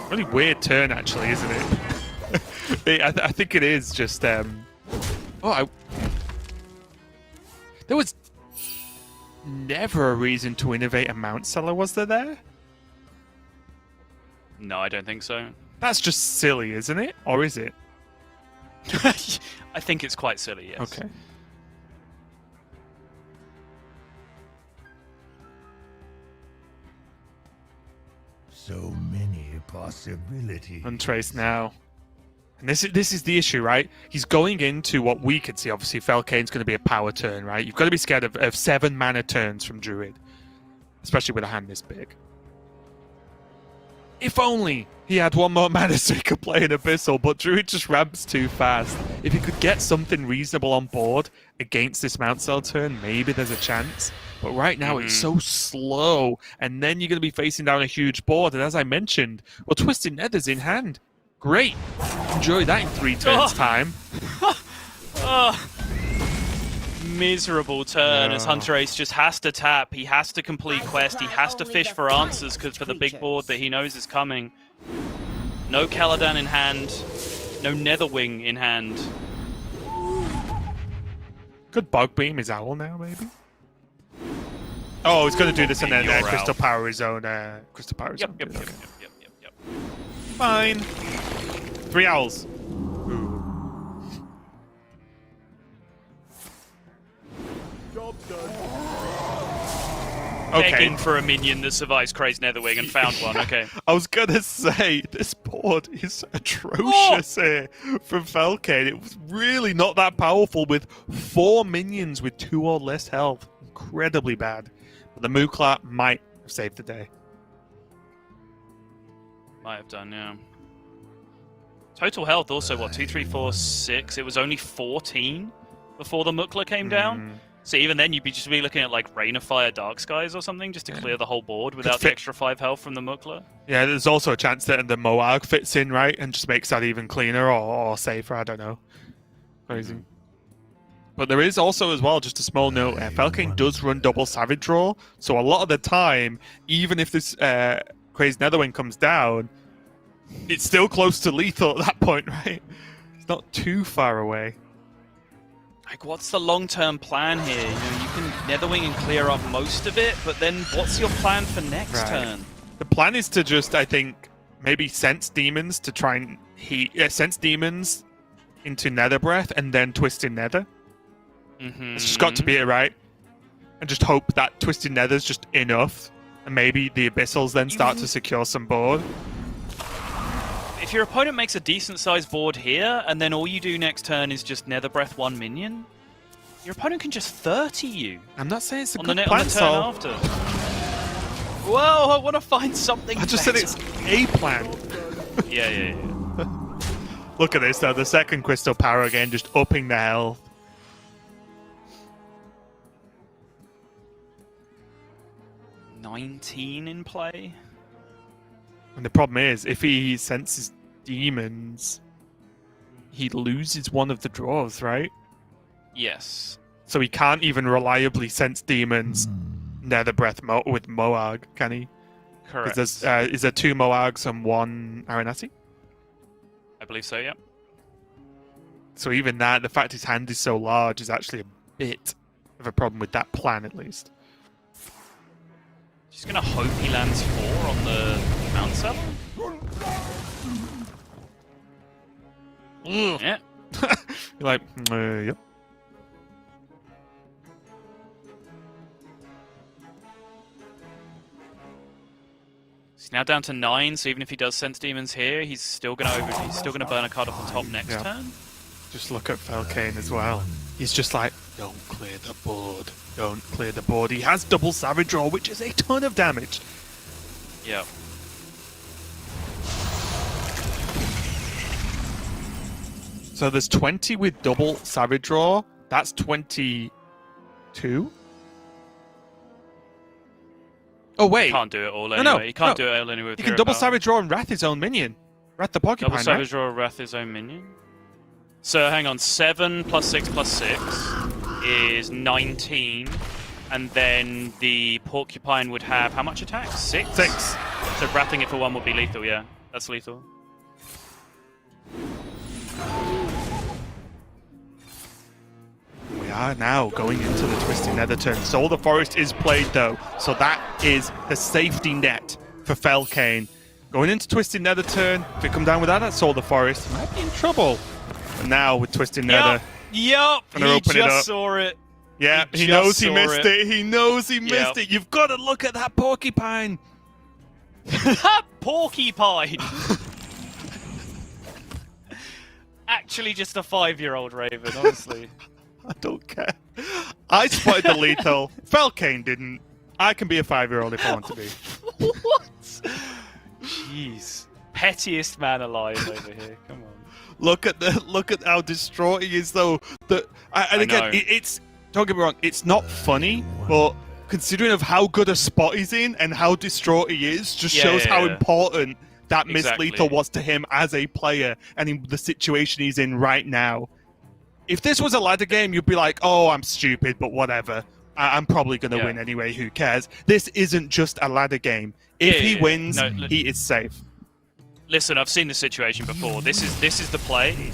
Really weird turn, actually, isn't it? I think it is just... There was never a reason to innovate a Mount Seller, was there? No, I don't think so. That's just silly, isn't it? Or is it? I think it's quite silly, yes. Okay. So many possibility. Hunterace now. And this is the issue, right? He's going into what we could see. Obviously, Felkeine's going to be a power turn, right? You've got to be scared of 7 mana turns from Druid. Especially with a hand this big. If only he had 1 more mana so he could play an Abyssal, but Druid just ramps too fast. If he could get something reasonable on board against this Mount Cell turn, maybe there's a chance. But right now it's so slow, and then you're going to be facing down a huge board. And as I mentioned, well, Twisted Nether's in hand. Great. Enjoy that in 3 turns time. Miserable turn as Hunterace just has to tap. He has to complete quest. He has to fish for answers for the big board that he knows is coming. No Caladan in hand. No Netherwing in hand. Could Bog Beam his Owl now, maybe? Oh, he's going to do this and then Crystal Power his own. Crystal Power his own. Yep. Fine. 3 Owls. Ooh. Okay. Begging for a minion that survives Crazed Netherwing and found one. Okay. I was gonna say this board is atrocious here from Felkeine. It was really not that powerful with 4 minions with 2 or less health. Incredibly bad. But the Mukla might have saved the day. Might have done, yeah. Total health also, what, 2, 3, 4, 6? It was only 14 before the Mukla came down. So even then, you'd just be looking at like Rain of Fire, Dark Skies or something, just to clear the whole board without the extra 5 health from the Mukla. Yeah, there's also a chance that the Moarg fits in, right, and just makes that even cleaner or safer. I don't know. Crazy. But there is also as well, just a small note, Felkeine does run double Savage Draw, so a lot of the time, even if this Crazed Netherwing comes down, it's still close to lethal at that point, right? It's not too far away. Like, what's the long-term plan here? You know, you can Netherwing and clear up most of it, but then what's your plan for next turn? The plan is to just, I think, maybe Sense Demons to try and Sense Demons into Nether Breath and then Twisted Nether. It's just got to be it, right? And just hope that Twisted Nether's just enough, and maybe the Abyssals then start to secure some board. If your opponent makes a decent-sized board here, and then all you do next turn is just Nether Breath 1 minion, your opponent can just 30 you. I'm not saying it's a on good the plan, on the turn after. Whoa, I want to find something I just better. said it's a plan. Yeah. Look at this, though. The second Crystal Power again, just upping the health. $19 in play. And the problem is, if he senses demons, he loses one of the draws, right? Yes. So he can't even reliably sense demons Nether Breath with Moarg, can he? Correct. Is there 2 Moargs and 1 Aranati? I believe so, yeah. So even that, the fact his hand is so large is actually a bit of a problem with that plan, at least. Just gonna hope he lands 4 on the Mount Cell. Yeah. You're like, yep. He's now down to 9, so even if he does Sense Demons here, he's still gonna burn a card off the top next turn. Just look at Felkeine as well. He's just like, don't clear the board. Don't clear the board. He has double Savage Draw, which is a ton of damage. Yeah. So there's 20 with double Savage Draw. That's 22. Oh, wait. He can't do it all anyway. He can't do it all anyway. He can double Savage Draw and Wrath his own minion. Wrath the Porcupine, Double Savage Draw, Wrath his own minion. So hang on, 7 plus 6 plus 6 is 19. And then the Porcupine would have how much attack? 6? 6. So wrathing it for 1 would be lethal, yeah. That's lethal. We are now going into the Twisted Nether turn. Soul of the Forest is played, though. So that is the safety net for Felkeine. Going into Twisted Nether turn, if we come down without that Soul of the Forest, he might be in trouble. And now with Twisted Nether, Yep. He just saw it. Yeah, he knows he missed it. He knows he missed it. You've got to look at that Porcupine. That porcupine! Actually just a 5-year-old Raven, honestly. I don't care. I spotted the lethal. Felkeine didn't. I can be a 5-year-old if I want to be. What? Jeez. Pettiest man alive over here. Come on. Look at how distraught he is, though. And again, it's don't get me wrong. It's not funny, but considering of how good a spot he's in and how distraught he is, just shows how important that Miss Lethal was to him as a player and in the situation he's in right now. If this was a ladder game, you'd be like, "Oh, I'm stupid, but whatever. I'm probably going to win anyway. Who cares?" This isn't just a ladder game. If he wins, he is safe. Listen, I've seen this situation before. This is the play.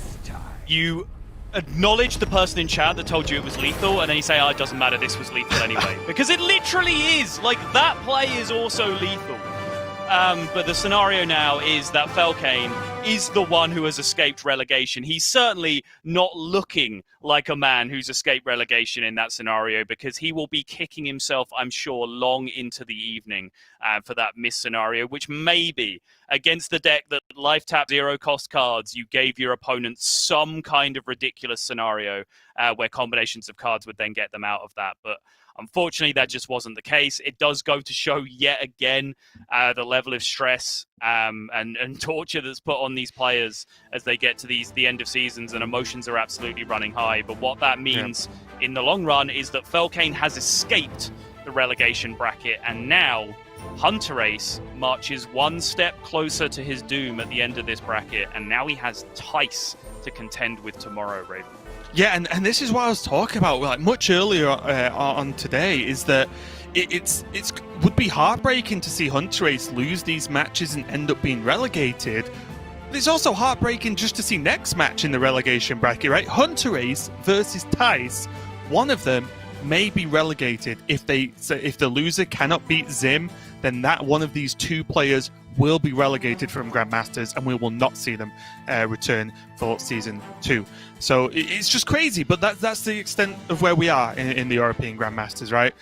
You acknowledge the person in chat that told you it was lethal, and then you say, "Oh, it doesn't matter. This was lethal anyway," because it literally is. Like, that play is also lethal. But the scenario now is that Felkeine is the one who has escaped relegation. He's certainly not looking like a man who's escaped relegation in that scenario, because he will be kicking himself, I'm sure, long into the evening for that miss scenario, which maybe against the deck that life tap 0-cost cards, you gave your opponent some kind of ridiculous scenario where combinations of cards would then get them out of that. But unfortunately, that just wasn't the case. It does go to show yet again the level of stress and torture that's put on these players as they get to the end of seasons, and emotions are absolutely running high. But what that means in the long run is that Felkeine has escaped the relegation bracket, and now Hunterace marches one step closer to his doom at the end of this bracket, and now he has Tice to contend with tomorrow, Raven. Yeah, and this is what I was talking about, like much earlier on today, is that it's would be heartbreaking to see Hunterace lose these matches and end up being relegated. But it's also heartbreaking just to see next match in the relegation bracket, right? Hunterace versus Tice, one of them may be relegated. If the loser cannot beat Zim, then that one of these two players will be relegated from Grandmasters, and we will not see them return for Season 2. So it's just crazy, but that's the extent of where we are in the European Grandmasters, right?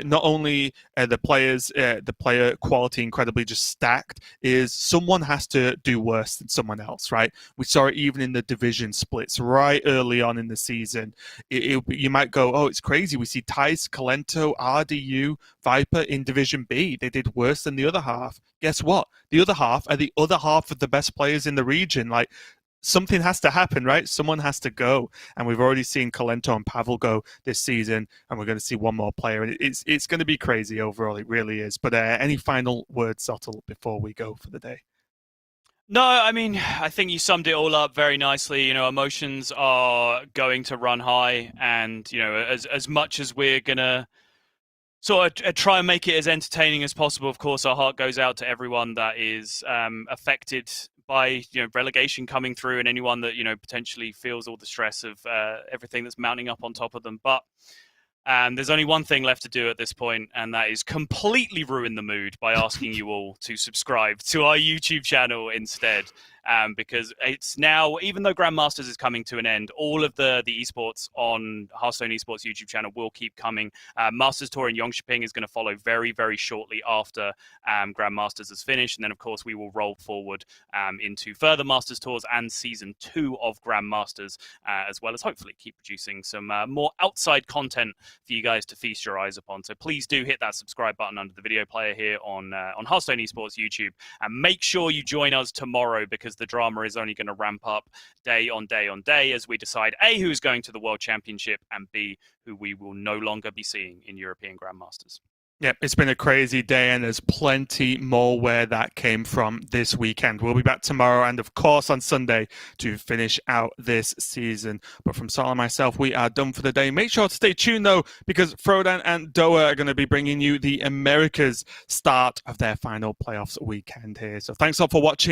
Not only the player quality incredibly just stacked, is someone has to do worse than someone else, right? We saw it even in the division splits right early on in the season. You might go, oh, it's crazy. We see Tice, Kalento, RDU, Viper in Division B. They did worse than the other half. Guess what? The other half are the other half of the best players in the region. Like, something has to happen, right? Someone has to go. And we've already seen Kalento and Pavel go this season, and we're going to see one more player. And it's going to be crazy overall. It really is. But any final words, Zottel, before we go for the day? No, I mean, I think you summed it all up very nicely. You know, emotions are going to run high, and, you know, as much as we're going to sort of try and make it as entertaining as possible, of course, our heart goes out to everyone that is affected by, you know, relegation coming through, and anyone that, you know, potentially feels all the stress of everything that's mounting up on top of them. But there's only one thing left to do at this point, and that is completely ruin the mood by asking you all to subscribe to our YouTube channel instead. Because it's now, even though Grandmasters is coming to an end, all of the esports on Hearthstone Esports YouTube channel will keep coming. Masters Tour in Yongshiping is going to follow very, very shortly after Grandmasters is finished. And then, of course, we will roll forward into further Masters Tours and Season 2 of Grandmasters, as well as hopefully keep producing some more outside content for you guys to feast your eyes upon. So please do hit that subscribe button under the video player here on Hearthstone Esports YouTube. And make sure you join us tomorrow, because the drama is only going to ramp up day on day on day as we decide A, who's going to the World Championship, and B, who we will no longer be seeing in European Grandmasters. Yep, it's been a crazy day, and there's plenty more where that came from this weekend. We'll be back tomorrow and, of course, on Sunday to finish out this season. But from Sol and myself, we are done for the day. Make sure to stay tuned, though, because Frodan and Doa are going to be bringing you the Americas start of their final playoffs weekend here. So thanks all for watching.